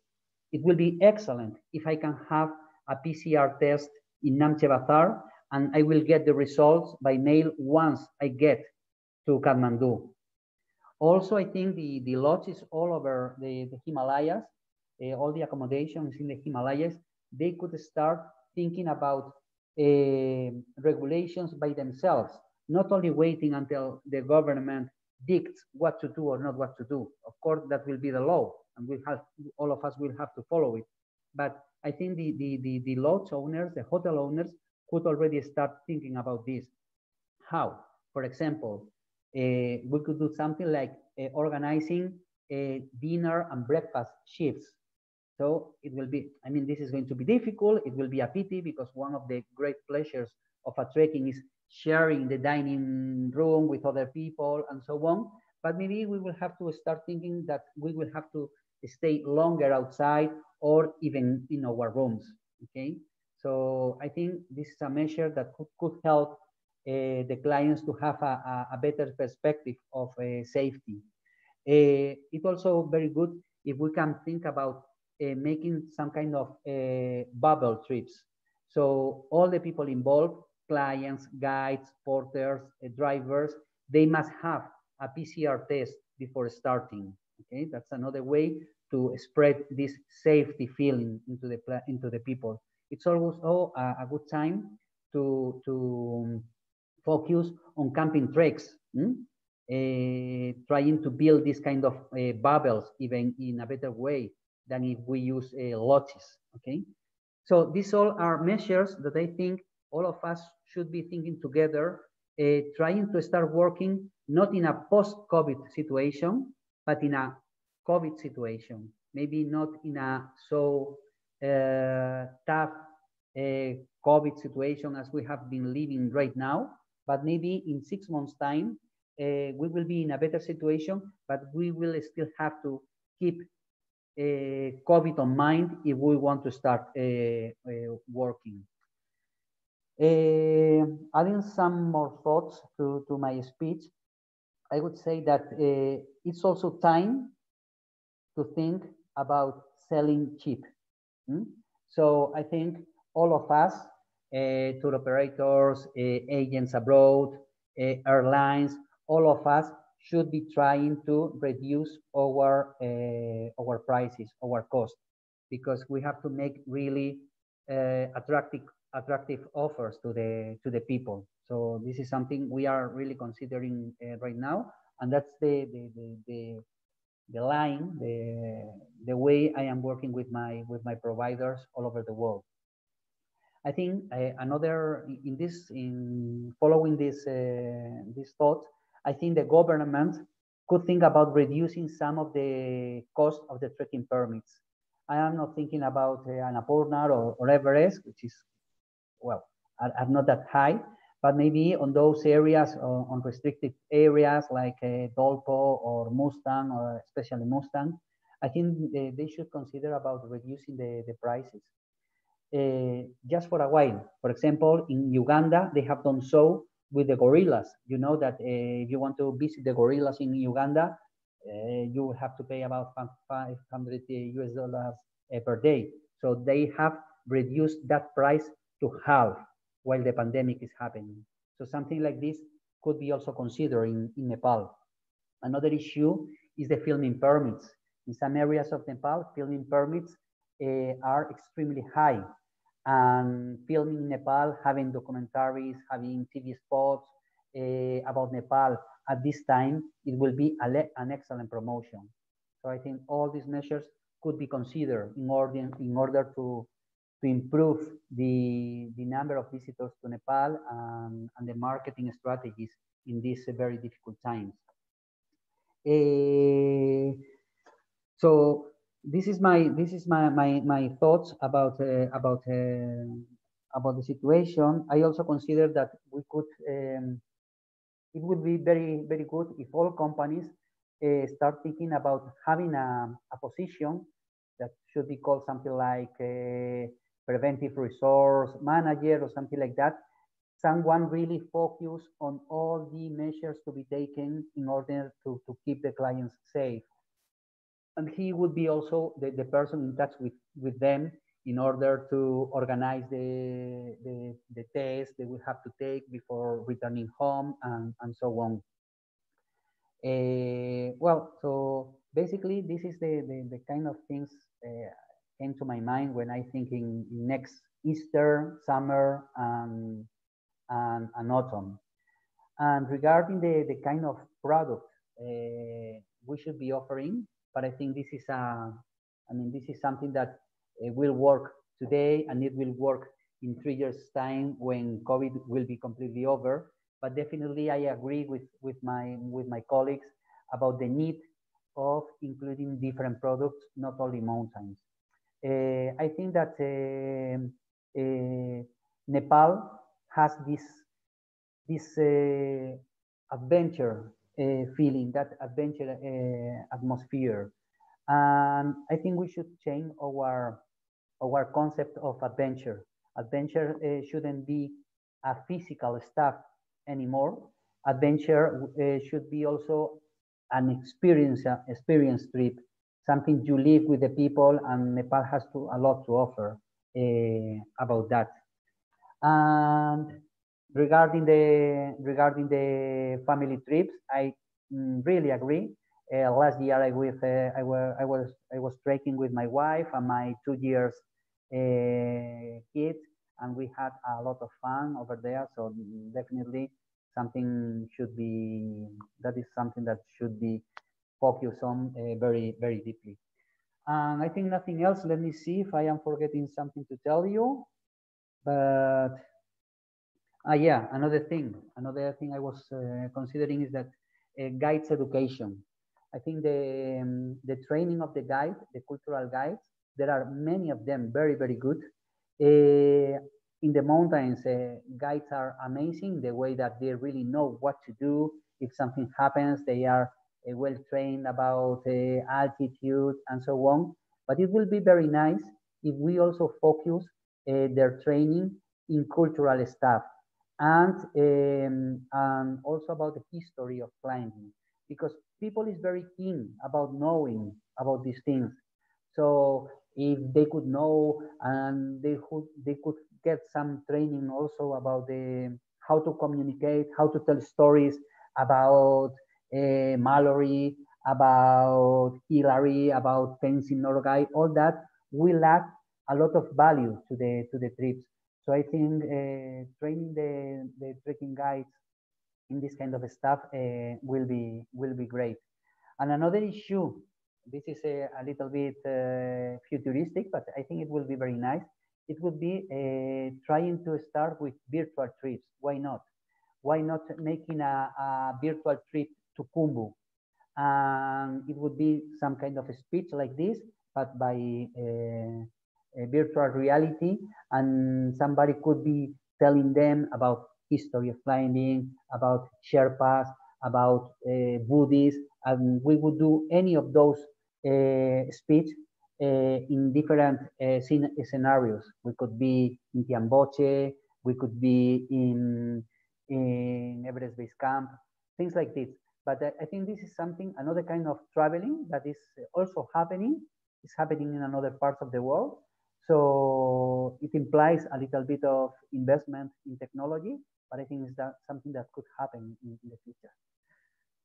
it will be excellent if I can have a PCR test in Namche Bazaar, and I will get the results by mail once I get to Kathmandu. Also, I think the lodges all over the Himalayas, all the accommodations in the Himalayas, they could start thinking about regulations by themselves, not only waiting until the government dictates what to do or not what to do. Of course, that will be the law, and all of us will have to follow it. But I think the lodge owners, the hotel owners, could already start thinking about this. How? For example, we could do something like organizing dinner and breakfast shifts. So it will be, I mean, this is going to be difficult. It will be a pity because one of the great pleasures of a trekking is sharing the dining room with other people and so on. But maybe we will have to start thinking that we will have to stay longer outside or even in our rooms, okay? So I think this is a measure that could help the clients to have a better perspective of safety. It's also very good if we can think about making some kind of bubble trips. So all the people involved, clients, guides, porters, drivers, they must have a PCR test before starting. Okay, that's another way to spread this safety feeling into the people. It's also a good time to focus on camping treks. Trying to build this kind of bubbles even in a better way than if we use lodges, okay? So these all are measures that I think all of us should be thinking together, trying to start working not in a post-COVID situation, but in a COVID situation, maybe not in a so tough COVID situation as we have been living right now, but maybe in 6 months' time, we will be in a better situation, but we will still have to keep COVID on mind if we want to start working. Adding some more thoughts to my speech, I would say that it's also time to think about selling cheap. So I think all of us, tour operators, agents abroad, airlines, all of us should be trying to reduce our prices, our cost, because we have to make really attractive offers to the people. So this is something we are really considering right now, and that's the line, the way I am working with my providers all over the world. I think another in following this thought, I think the government could think about reducing some of the cost of the trekking permits. I am not thinking about Annapurna or Everest, which is, well, are not that high, but maybe on those areas, on restricted areas like Dolpo or Mustang, or especially Mustang, I think they should consider about reducing the prices. Just for a while. For example, in Uganda, they have done so with the gorillas. You know that if you want to visit the gorillas in Uganda, you will have to pay about 500 US dollars per day. So they have reduced that price to half while the pandemic is happening. So something like this could be also considered in Nepal. Another issue is the filming permits. In some areas of Nepal, filming permits are extremely high. And filming in Nepal, having documentaries, having TV spots about Nepal at this time, it will be an excellent promotion. So I think all these measures could be considered in order to improve the number of visitors to Nepal and the marketing strategies in these very difficult times. So this is my thoughts about the situation. I also consider that we could it would be very good if all companies start thinking about having a position that should be called something like preventive resource manager or something like that. Someone really focus on all the measures to be taken in order to keep the clients safe. And he would be also the person in touch with them in order to organize the test they will have to take before returning home and so on. Well, so basically this is the kind of things came to my mind when I think in next Easter, summer, and autumn. And regarding the kind of product we should be offering, but I think this is this is something that will work today and it will work in 3 years' time when COVID will be completely over. But definitely I agree with my colleagues about the need of including different products, not only mountains. I think that Nepal has this adventure feeling, that adventure atmosphere, and I think we should change our concept of adventure. Adventure shouldn't be a physical stuff anymore. Adventure should be also an experience trip, something you live with the people, and Nepal has a lot to offer about that. And regarding the family trips, I really agree. Last year I was trekking with my wife and my 2 years kids, and we had a lot of fun over there. So definitely something that is something that should be focused on very deeply. And I think nothing else. Let me see if I am forgetting something to tell you. But yeah, another thing I was considering is that guides education. I think the training of the guide, the cultural guides, there are many of them very good. In the mountains, guides are amazing, the way that they really know what to do. If something happens, they are well trained about altitude and so on. But it will be very nice if we also focus their training in cultural stuff, and also about the history of climbing, because people is very keen about knowing about these things. So if they could know, and they could get some training also about how to communicate, how to tell stories about Mallory, about Hillary, about Tenzin Norgay, all that will add a lot of value to the trips. So I think training the trekking guides in this kind of stuff will be great. And another issue, this is a little bit futuristic, but I think it will be very nice. It would be trying to start with virtual trips. Why not? Why not making a virtual trip to Kumbu? And it would be some kind of a speech like this, but by virtual reality, and somebody could be telling them about history of climbing, about Sherpas, about Buddhists, and we would do any of those speech in different scenarios. We could be in Tiamboche, we could be in Everest Base Camp, things like this. But I think this is something, another kind of traveling that is also happening. It's happening in another parts of the world. So it implies a little bit of investment in technology, but I think it's something that could happen in the future.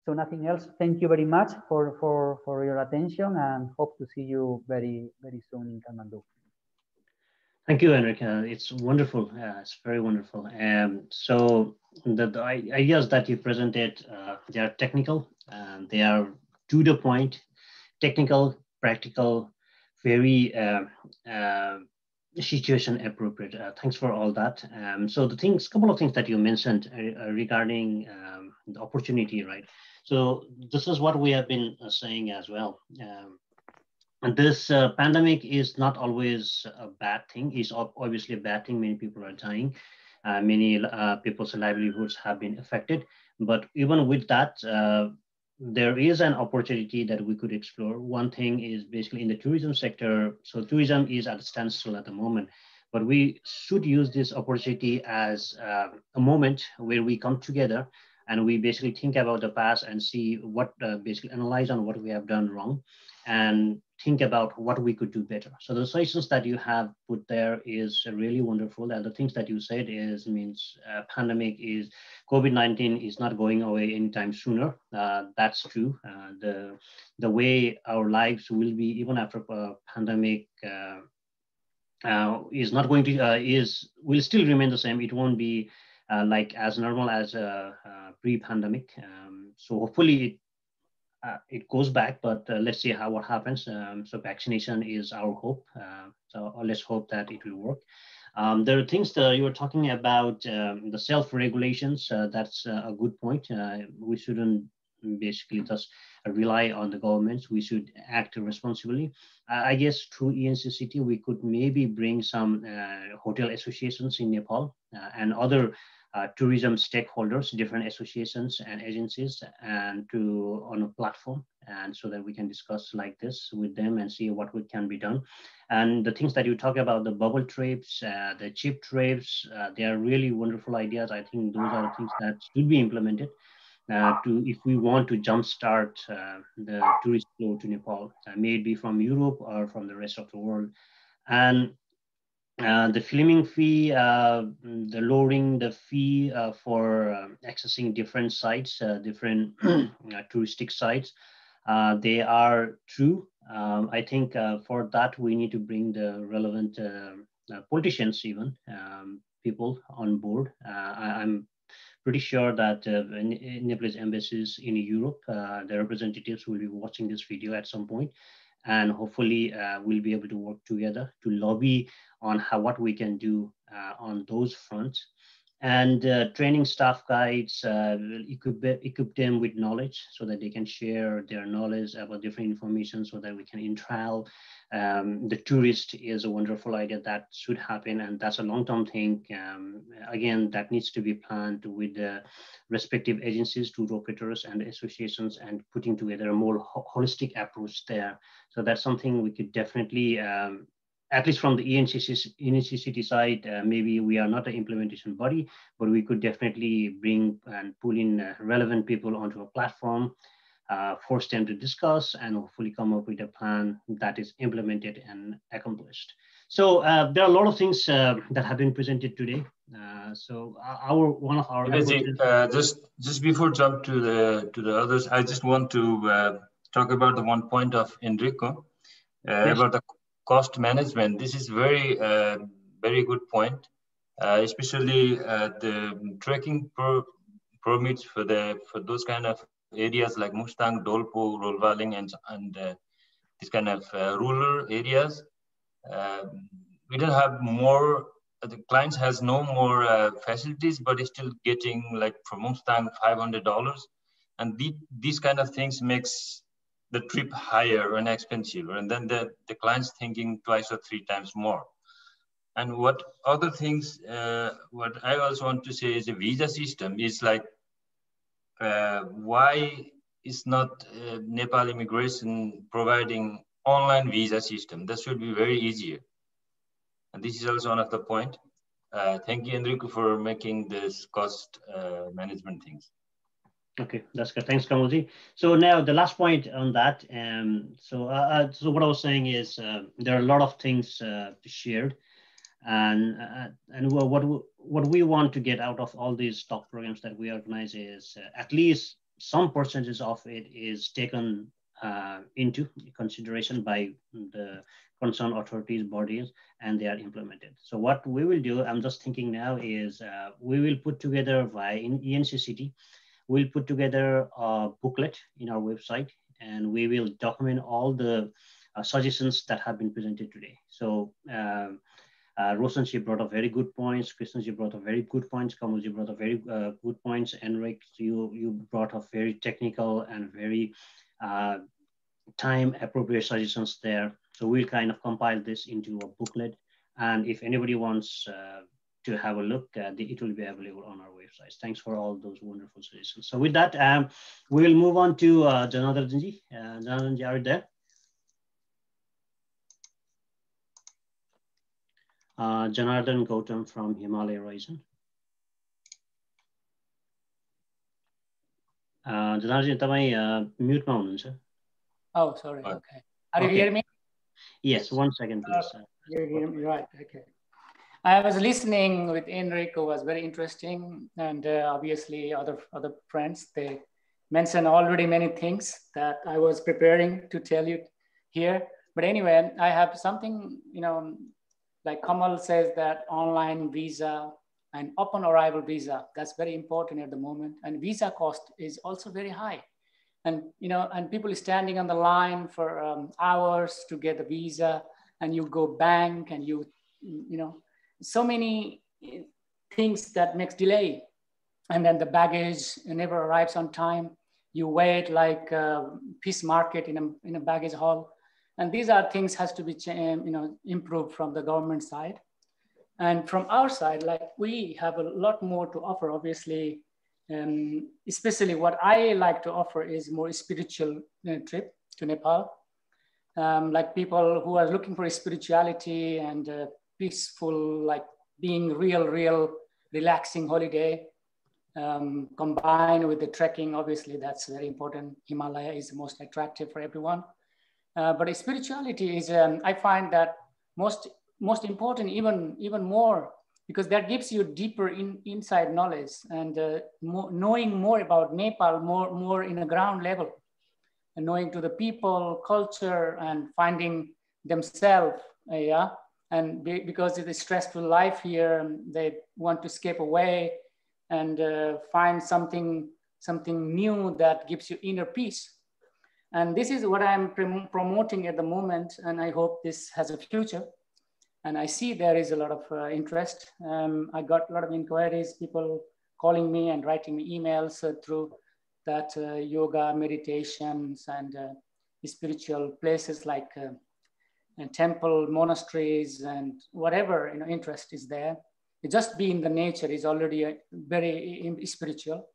So nothing else. Thank you very much for your attention, and hope to see you very soon in Kathmandu. Thank you, Enrique. It's wonderful. It's very wonderful. So the ideas that you presented, they are technical, and they are to the point, technical, practical, very situation appropriate. Thanks for all that. So couple of things that you mentioned regarding the opportunity, right? So this is what we have been saying as well. And this pandemic is not always a bad thing. It's obviously a bad thing. Many people are dying. Many people's livelihoods have been affected. But even with that, there is an opportunity that we could explore. One thing is basically in the tourism sector. So tourism is at a standstill at the moment. But we should use this opportunity as a moment where we come together and we basically think about the past and see what, basically analyze on what we have done wrong and think about what we could do better. So the suggestions that you have put there is really wonderful. And the things that you said means COVID-19 is not going away anytime sooner. That's true. The way our lives will be even after a pandemic is not going to, will still remain the same. It won't be like as normal as pre-pandemic. So hopefully it goes back, but let's see what happens. So vaccination is our hope. So let's hope that it will work. There are things that you were talking about, the self-regulations. That's a good point. We shouldn't basically just rely on the governments. We should act responsibly. I guess through ENCCT, we could maybe bring some hotel associations in Nepal and other tourism stakeholders, different associations and agencies, and on a platform, and so that we can discuss like this with them and see what can be done. And the things that you talk about, the bubble trips, the cheap trips, they are really wonderful ideas. I think those are the things that should be implemented if we want to jumpstart the tourist flow to Nepal, may it be from Europe or from the rest of the world. And the filming fee, the lowering the fee for accessing different sites, different touristic sites, they are true. I think for that, we need to bring the relevant politicians, even people on board. I'm pretty sure that Nepalese embassies in Europe, the representatives will be watching this video at some point, and hopefully we'll be able to work together to lobby on what we can do on those fronts. And training staff guides, equip them with knowledge so that they can share their knowledge about different information so that we can in-trial. The tourist is a wonderful idea that should happen, and that's a long-term thing. Again, that needs to be planned with the respective agencies, tour operators and associations, and putting together a more holistic approach there. So that's something we could definitely, at least from the ENCCT side, maybe we are not an implementation body, but we could definitely bring and pull in relevant people onto a platform, force them to discuss, and hopefully come up with a plan that is implemented and accomplished. So there are a lot of things that have been presented today. So one of our just before jump to the others, I just want to talk about the one point of Enrico about the cost management. This is very good point, especially the trekking permits for those kind of areas like Mustang, Dolpo, Rolvaling, and these kind of rural areas. We don't have more. The clients has no more facilities, but is still getting, like for Mustang, $500, and these kind of things makes the trip higher and expensive, and then the client's thinking twice or three times more. And what other things, what I also want to say is a visa system is like, why is not Nepal immigration providing online visa system? That should be very easier. And this is also one of the point. Thank you, Enrico, for making this cost management things. Okay, that's good. Thanks, Kamalji. So now the last point on that. So what I was saying is there are a lot of things shared, and what we want to get out of all these talk programs that we organize is at least some percentage of it is taken into consideration by the concerned authorities, bodies, and they are implemented. So what we will do, I'm just thinking now, is we will put together via ENCCT. We'll put together a booklet in our website, and we will document all the suggestions that have been presented today. So Roshanji brought up very good points. Krishnanji brought up very good points. Kamalji brought up very good points. Enric, you brought up very technical and very time-appropriate suggestions there. So we'll kind of compile this into a booklet. And if anybody wants to have a look, it will be available on our websites. Thanks for all those wonderful suggestions. So with that, we will move on to Janardhanji. Janardhanji, are you there? Janardhan Gautam from Himalaya Horizon. Janardhanji, तपाईं mute मा हुनुहुन्छ? Oh, sorry. Okay. Are you hearing me? Yes. 1 second, please. You hear me, right? Okay. I was listening with Enrico, was very interesting, and obviously other friends, they mentioned already many things that I was preparing to tell you here. But anyway, I have something, like Kamal says, that online visa and upon arrival visa, that's very important at the moment. And visa cost is also very high. And, and people standing on the line for hours to get a visa, and you go bank and so many things that makes delay. And then the baggage never arrives on time. You wait like a fish market in a baggage hall. And these are things has to be improved from the government side. And from our side, like we have a lot more to offer, obviously. Especially what I like to offer is more spiritual trip to Nepal. Like people who are looking for spirituality and peaceful, like being real relaxing holiday, combined with the trekking. Obviously that's very important. Himalaya is the most attractive for everyone. But spirituality is, I find that most important, even more, because that gives you deeper inside knowledge and knowing more about Nepal, more in a ground level, and knowing to the people, culture, and finding themselves, yeah. And because it is stressful life here, they want to escape away and find something new that gives you inner peace. And this is what I'm promoting at the moment, and I hope this has a future. And I see there is a lot of interest. I got a lot of inquiries, people calling me and writing me emails through that yoga, meditations, and spiritual places like and temple, monasteries, and whatever interest is there. Just being the nature is already very spiritual.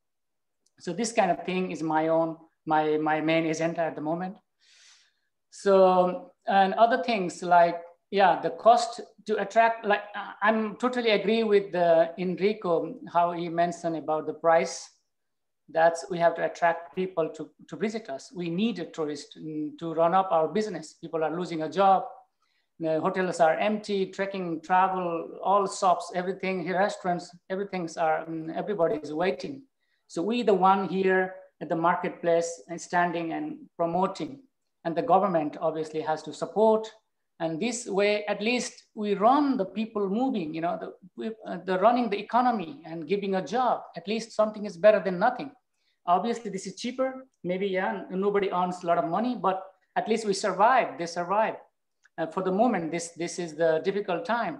So this kind of thing is my main agenda at the moment. So, and other things like, yeah, the cost to attract, like I'm totally agree with Enrico, how he mentioned about the price. That's, we have to attract people to visit us. We need a tourist to run up our business. People are losing a job. The hotels are empty, trekking, travel, all shops, everything, restaurants, everybody is waiting. So we the one here at the marketplace and standing and promoting, and the government obviously has to support. And this way, at least we run the people moving, the running the economy and giving a job. At least something is better than nothing. Obviously, this is cheaper. Maybe, yeah, nobody earns a lot of money, but at least we survive. They survive. For the moment, this is the difficult time.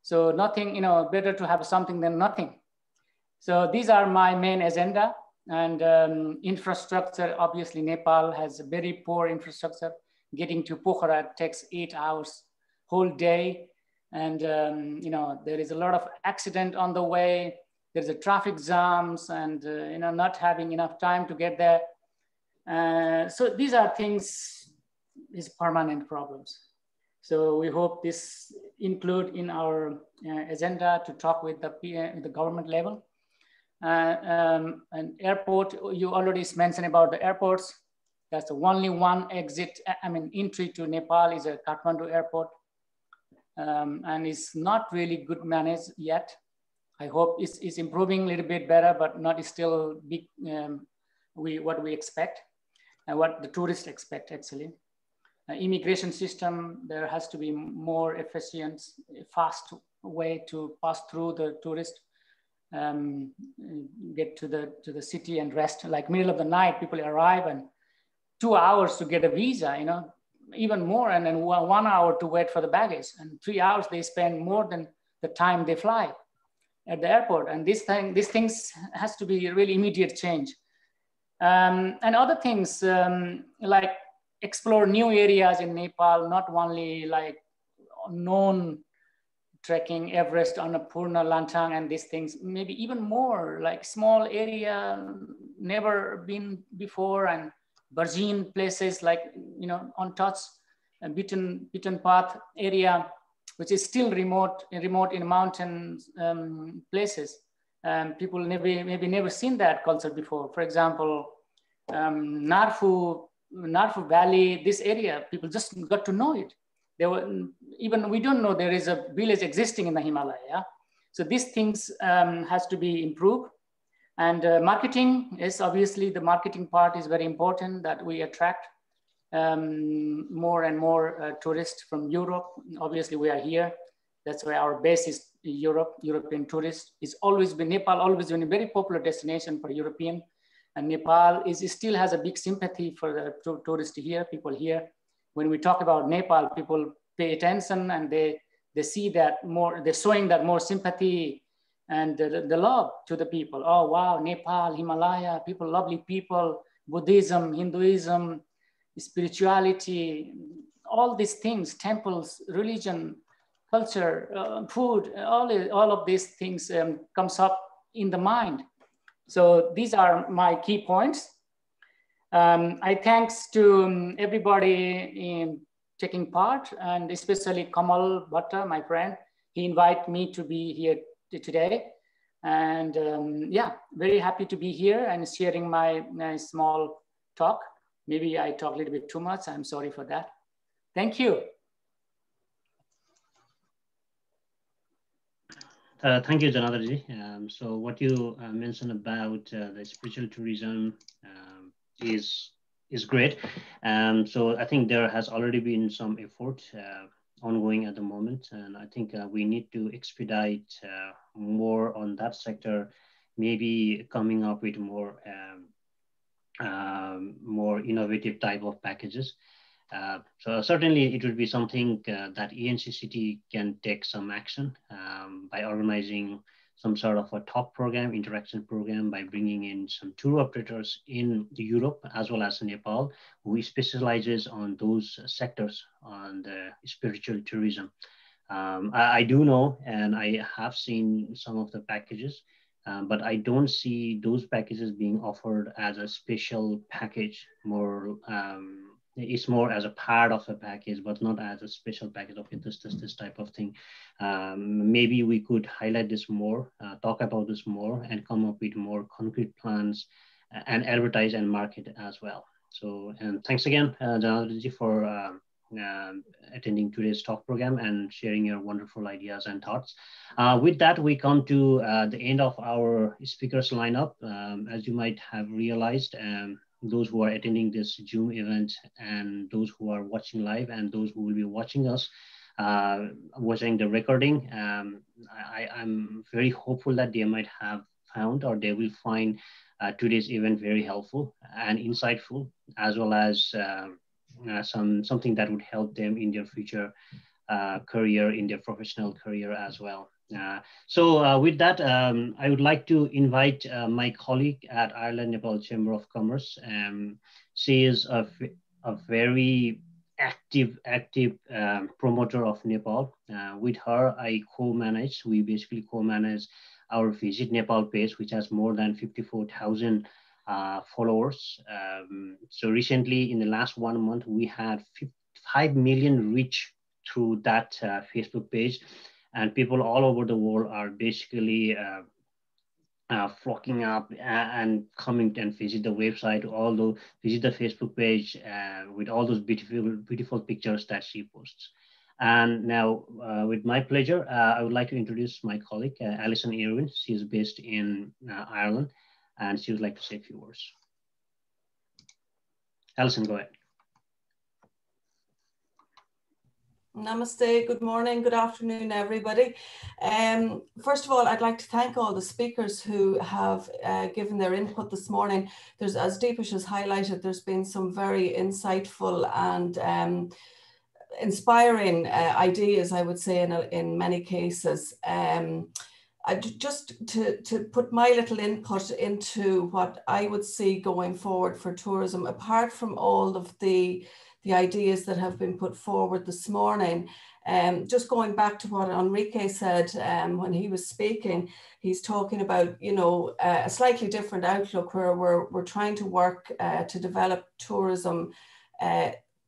So nothing, better to have something than nothing. So these are my main agenda. And infrastructure, obviously, Nepal has a very poor infrastructure. Getting to Pokhara takes 8 hours, whole day. And, there is a lot of accident on the way. There's a traffic jams and, not having enough time to get there. So these are things, these permanent problems. So we hope this include in our agenda to talk with the government level. And airport, you already mentioned about the airports. That's the only one exit, entry to Nepal is a Kathmandu airport. And it's not really good managed yet. I hope it's improving a little bit better, but not still big, what we expect and what the tourists expect actually. Immigration system, there has to be more efficient, fast way to pass through the tourist, get to the city and rest. Like middle of the night, people arrive and 2 hours to get a visa, even more, and then 1 hour to wait for the baggage, and 3 hours they spend more than the time they fly at the airport. And these things has to be really immediate change. And other things like explore new areas in Nepal, not only like known trekking, Everest, Annapurna, Lantang, and these things, maybe even more like small area, never been before, and virgin places like, untouched, beaten path area, which is still remote in mountains places. People maybe never seen that culture before. For example, Narfu Valley, this area, people just got to know it. Even we don't know there is a village existing in the Himalaya. So these things has to be improved. And marketing is obviously, the marketing part is very important, that we attract more and more tourists from Europe. Obviously we are here. That's why our base is Europe. European tourists. Nepal always been a very popular destination for European. And Nepal still has a big sympathy for the tourists here, people here. When we talk about Nepal, people pay attention and they see that more, they're showing that more sympathy and the love to the people. Oh, wow, Nepal, Himalaya, people, lovely people, Buddhism, Hinduism, spirituality, all these things, temples, religion, culture, food, all of these things comes up in the mind. So these are my key points. I thanks to everybody in taking part, and especially Kamal Bhatta, my friend. He invited me to be here today. And yeah, very happy to be here and sharing my small talk. Maybe I talk a little bit too much. I'm sorry for that. Thank you. Thank you, Janardhanji. So what you mentioned about the spiritual tourism is great. So I think there has already been some effort ongoing at the moment, and I think we need to expedite more on that sector, maybe coming up with more more innovative type of packages. So certainly it would be something that ENCCT can take some action by organizing some sort of a top program, interaction program, by bringing in some tour operators in Europe as well as Nepal, who specializes on those sectors on the spiritual tourism. I do know, and I have seen some of the packages, but I don't see those packages being offered as a special package. More, it's more as a part of a package, but not as a special package of this type of thing. Maybe we could highlight this more, talk about this more, and come up with more concrete plans and advertise and market as well. So, and thanks again, Janardhanji, for attending today's talk program and sharing your wonderful ideas and thoughts. With that, we come to the end of our speakers lineup. As you might have realized, those who are attending this Zoom event and those who are watching live and those who will be watching us, watching the recording, I'm very hopeful that they might have found or they will find today's event very helpful and insightful, as well as something that would help them in their future career, in their professional career as well. So with that, I would like to invite my colleague at Ireland Nepal Chamber of Commerce. She is a very active promoter of Nepal. With her, we basically co-manage our Visit Nepal page, which has more than 54,000 followers. So recently, in the last 1 month, we had 5 million reach through that Facebook page, and people all over the world are basically flocking up and coming and visit the website, although visit the Facebook page with all those beautiful pictures that she posts. And now, with my pleasure, I would like to introduce my colleague, Alison Irwin. She is based in Ireland, and she would like to say a few words. Alison, go ahead. Namaste, good morning, good afternoon, everybody. First of all, I'd like to thank all the speakers who have given their input this morning. There's, as Deepish has highlighted, there's been some very insightful and inspiring ideas, I would say, in many cases. Just to put my little input into what I would see going forward for tourism, apart from all of the ideas that have been put forward this morning. Just going back to what Enrique said when he was speaking, he's talking about, you know, a slightly different outlook where we're trying to work to develop tourism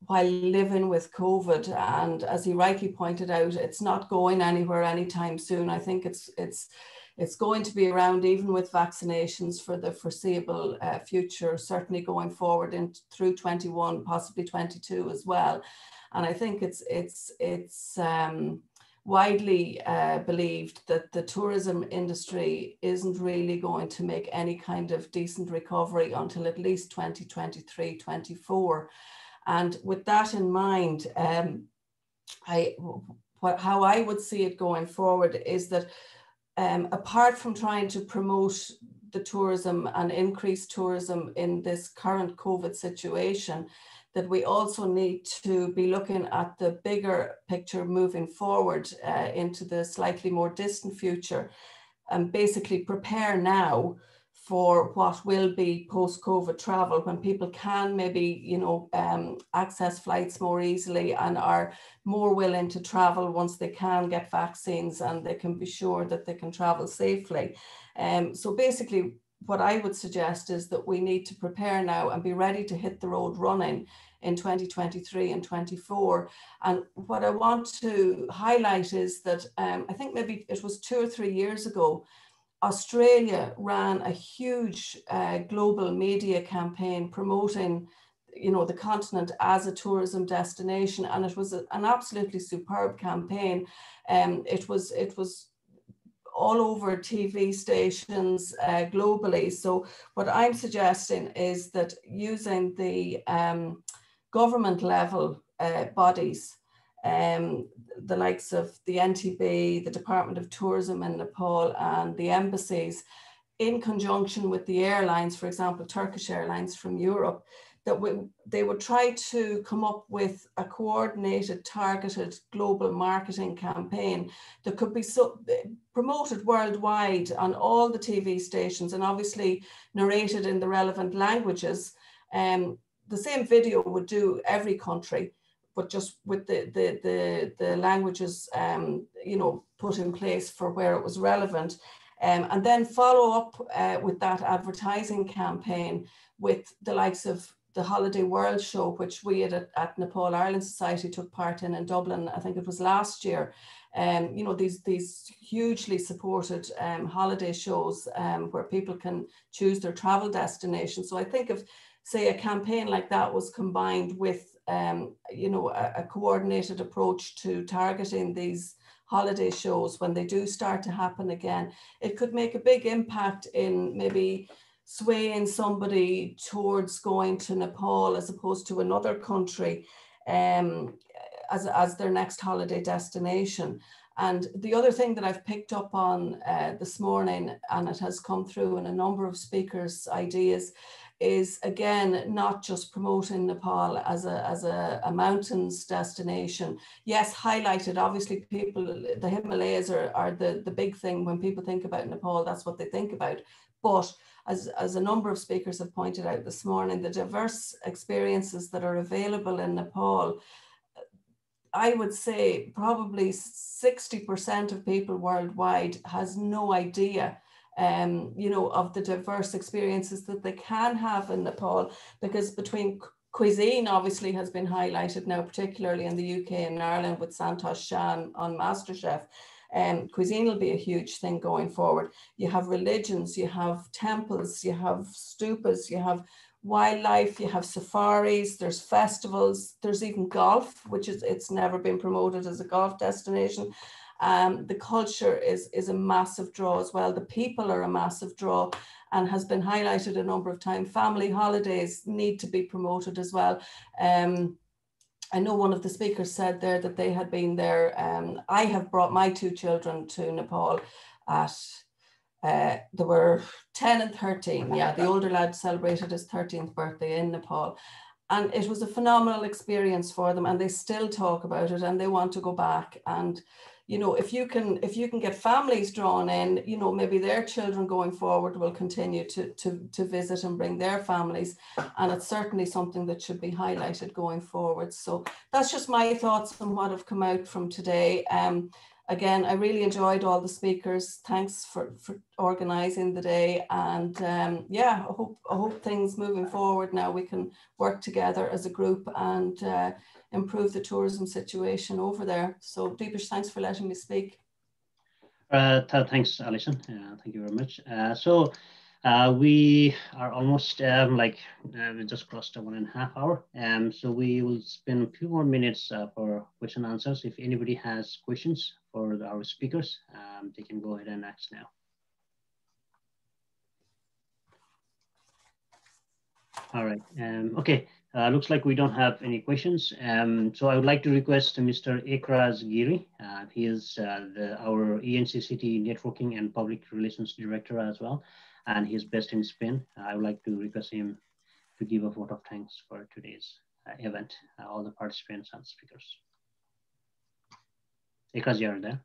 while living with COVID. And as he rightly pointed out, it's not going anywhere anytime soon. I think it's going to be around even with vaccinations for the foreseeable future, certainly going forward through 21, possibly 22 as well. And I think it's widely believed that the tourism industry isn't really going to make any kind of decent recovery until at least 2023, 24. And with that in mind, how I would see it going forward is that apart from trying to promote the tourism and increase tourism in this current COVID situation, that we also need to be looking at the bigger picture moving forward into the slightly more distant future, and basically prepare now for what will be post-COVID travel, when people can maybe, you know, access flights more easily and are more willing to travel once they can get vaccines and they can be sure that they can travel safely. So basically, what I would suggest is that we need to prepare now and be ready to hit the road running in 2023 and 24. And what I want to highlight is that I think maybe it was 2 or 3 years ago, Australia ran a huge global media campaign promoting, you know, the continent as a tourism destination, and it was an absolutely superb campaign. It was all over TV stations globally. So what I'm suggesting is that using the government level bodies, the likes of the NTB, the Department of Tourism in Nepal, and the embassies, in conjunction with the airlines, for example, Turkish Airlines from Europe, that they would try to come up with a coordinated, targeted global marketing campaign that could be promoted worldwide on all the TV stations and obviously narrated in the relevant languages. The same video would do every country, but just with the languages, you know, put in place for where it was relevant. And then follow up with that advertising campaign with the likes of the Holiday World Show, which we at Nepal Ireland Society took part in Dublin, I think it was last year. You know, these hugely supported holiday shows where people can choose their travel destination. So I think if, say, a campaign like that was combined with, you know, a coordinated approach to targeting these holiday shows when they do start to happen again, it could make a big impact in maybe swaying somebody towards going to Nepal as opposed to another country as their next holiday destination. And the other thing that I've picked up on this morning, and it has come through in a number of speakers' ideas, is again not just promoting Nepal as a mountains destination. Yes, highlighted, obviously people, the Himalayas are the big thing when people think about Nepal, that's what they think about. But as a number of speakers have pointed out this morning, the diverse experiences that are available in Nepal, I would say probably 60% of people worldwide has no idea you know, of the diverse experiences that they can have in Nepal, because between cuisine obviously has been highlighted now, particularly in the UK and Ireland with Santosh Shah on MasterChef. Cuisine will be a huge thing going forward. You have religions, you have temples, you have stupas, you have wildlife, you have safaris, there's festivals, there's even golf, which it's never been promoted as a golf destination. The culture is a massive draw as well. The people are a massive draw and has been highlighted a number of times. Family holidays need to be promoted as well. I know one of the speakers said there that they had been there. I have brought my 2 children to Nepal at, they were 10 and 13. Yeah, the older lad celebrated his 13th birthday in Nepal. And it was a phenomenal experience for them, and they still talk about it and they want to go back. And you know, if you can get families drawn in, you know, maybe their children going forward will continue to visit and bring their families. And it's certainly something that should be highlighted going forward. So that's just my thoughts on what have come out from today. Again, I really enjoyed all the speakers. Thanks for organising the day. And yeah, I hope things moving forward now we can work together as a group and improve the tourism situation over there. So Deepish, thanks for letting me speak. Thanks, Alison. Thank you very much. We are almost we just crossed the 1.5 hour. So we will spend a few more minutes for question and answers. If anybody has questions for our speakers, they can go ahead and ask now. All right. Okay. Looks like we don't have any questions. So I would like to request Mr. Ekraz Giri. He is our ENCCT Networking and Public Relations Director as well, and he's based in Spain. I would like to request him to give a vote of thanks for today's event, all the participants and speakers. Ekraz, you are there.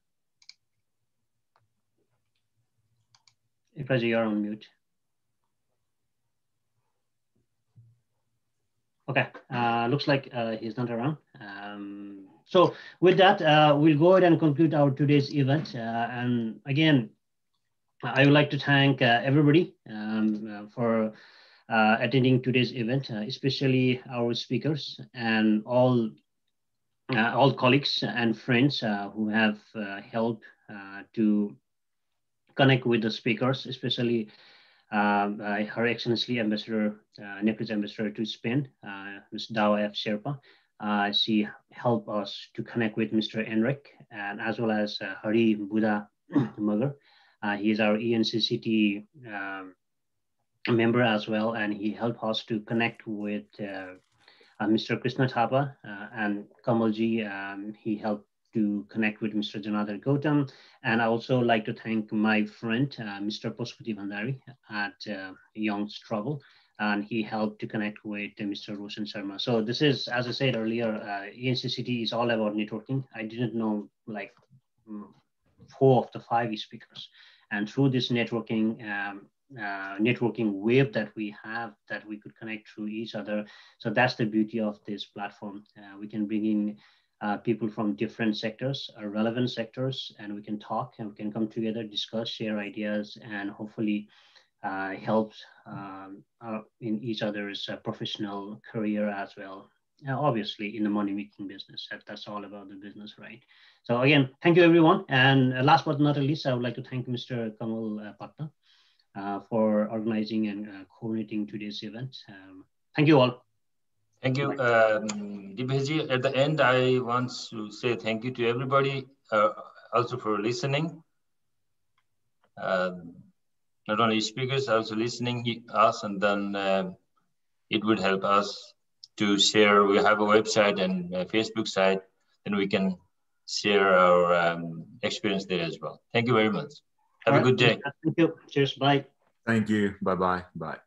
Ekraz, you are on mute. Okay, looks like he's not around. So with that, we'll go ahead and conclude our today's event. And again, I would like to thank everybody for attending today's event, especially our speakers and all colleagues and friends who have helped to connect with the speakers, especially Her Excellency Ambassador, Nepalese Ambassador to Spain, Ms. Dawa F. Sherpa. She helped us to connect with Mr. Enric, and as well as Hari Buddha Magar. He is our ENCCT member as well, and he helped us to connect with Mr. Krishna Thapa and Kamalji. He helped to connect with Mr. Janadar Gautam. And I also like to thank my friend, Mr. Posputi Bhandari at Young's Trouble. And he helped to connect with Mr. Roshan Sharma. So this is, as I said earlier, ENCCT is all about networking. I didn't know like 4 of the 5 speakers. And through this networking wave that we have, that we could connect through each other. So that's the beauty of this platform. We can bring in people from different sectors, relevant sectors, and we can talk and we can come together, discuss, share ideas, and hopefully help in each other's professional career as well. Obviously in the money-making business, that's all about the business, right? So again, thank you everyone. And last but not least, I would like to thank Mr. Kamal Patna for organizing and coordinating today's event. Thank you all. Thank you, Dipesh. At the end, I want to say thank you to everybody, also for listening. Not only speakers, also listening us, and then it would help us to share. We have a website and a Facebook site, and we can share our experience there as well. Thank you very much. Have a good day. Thank you. Cheers. Bye. Thank you. Bye-bye. Bye.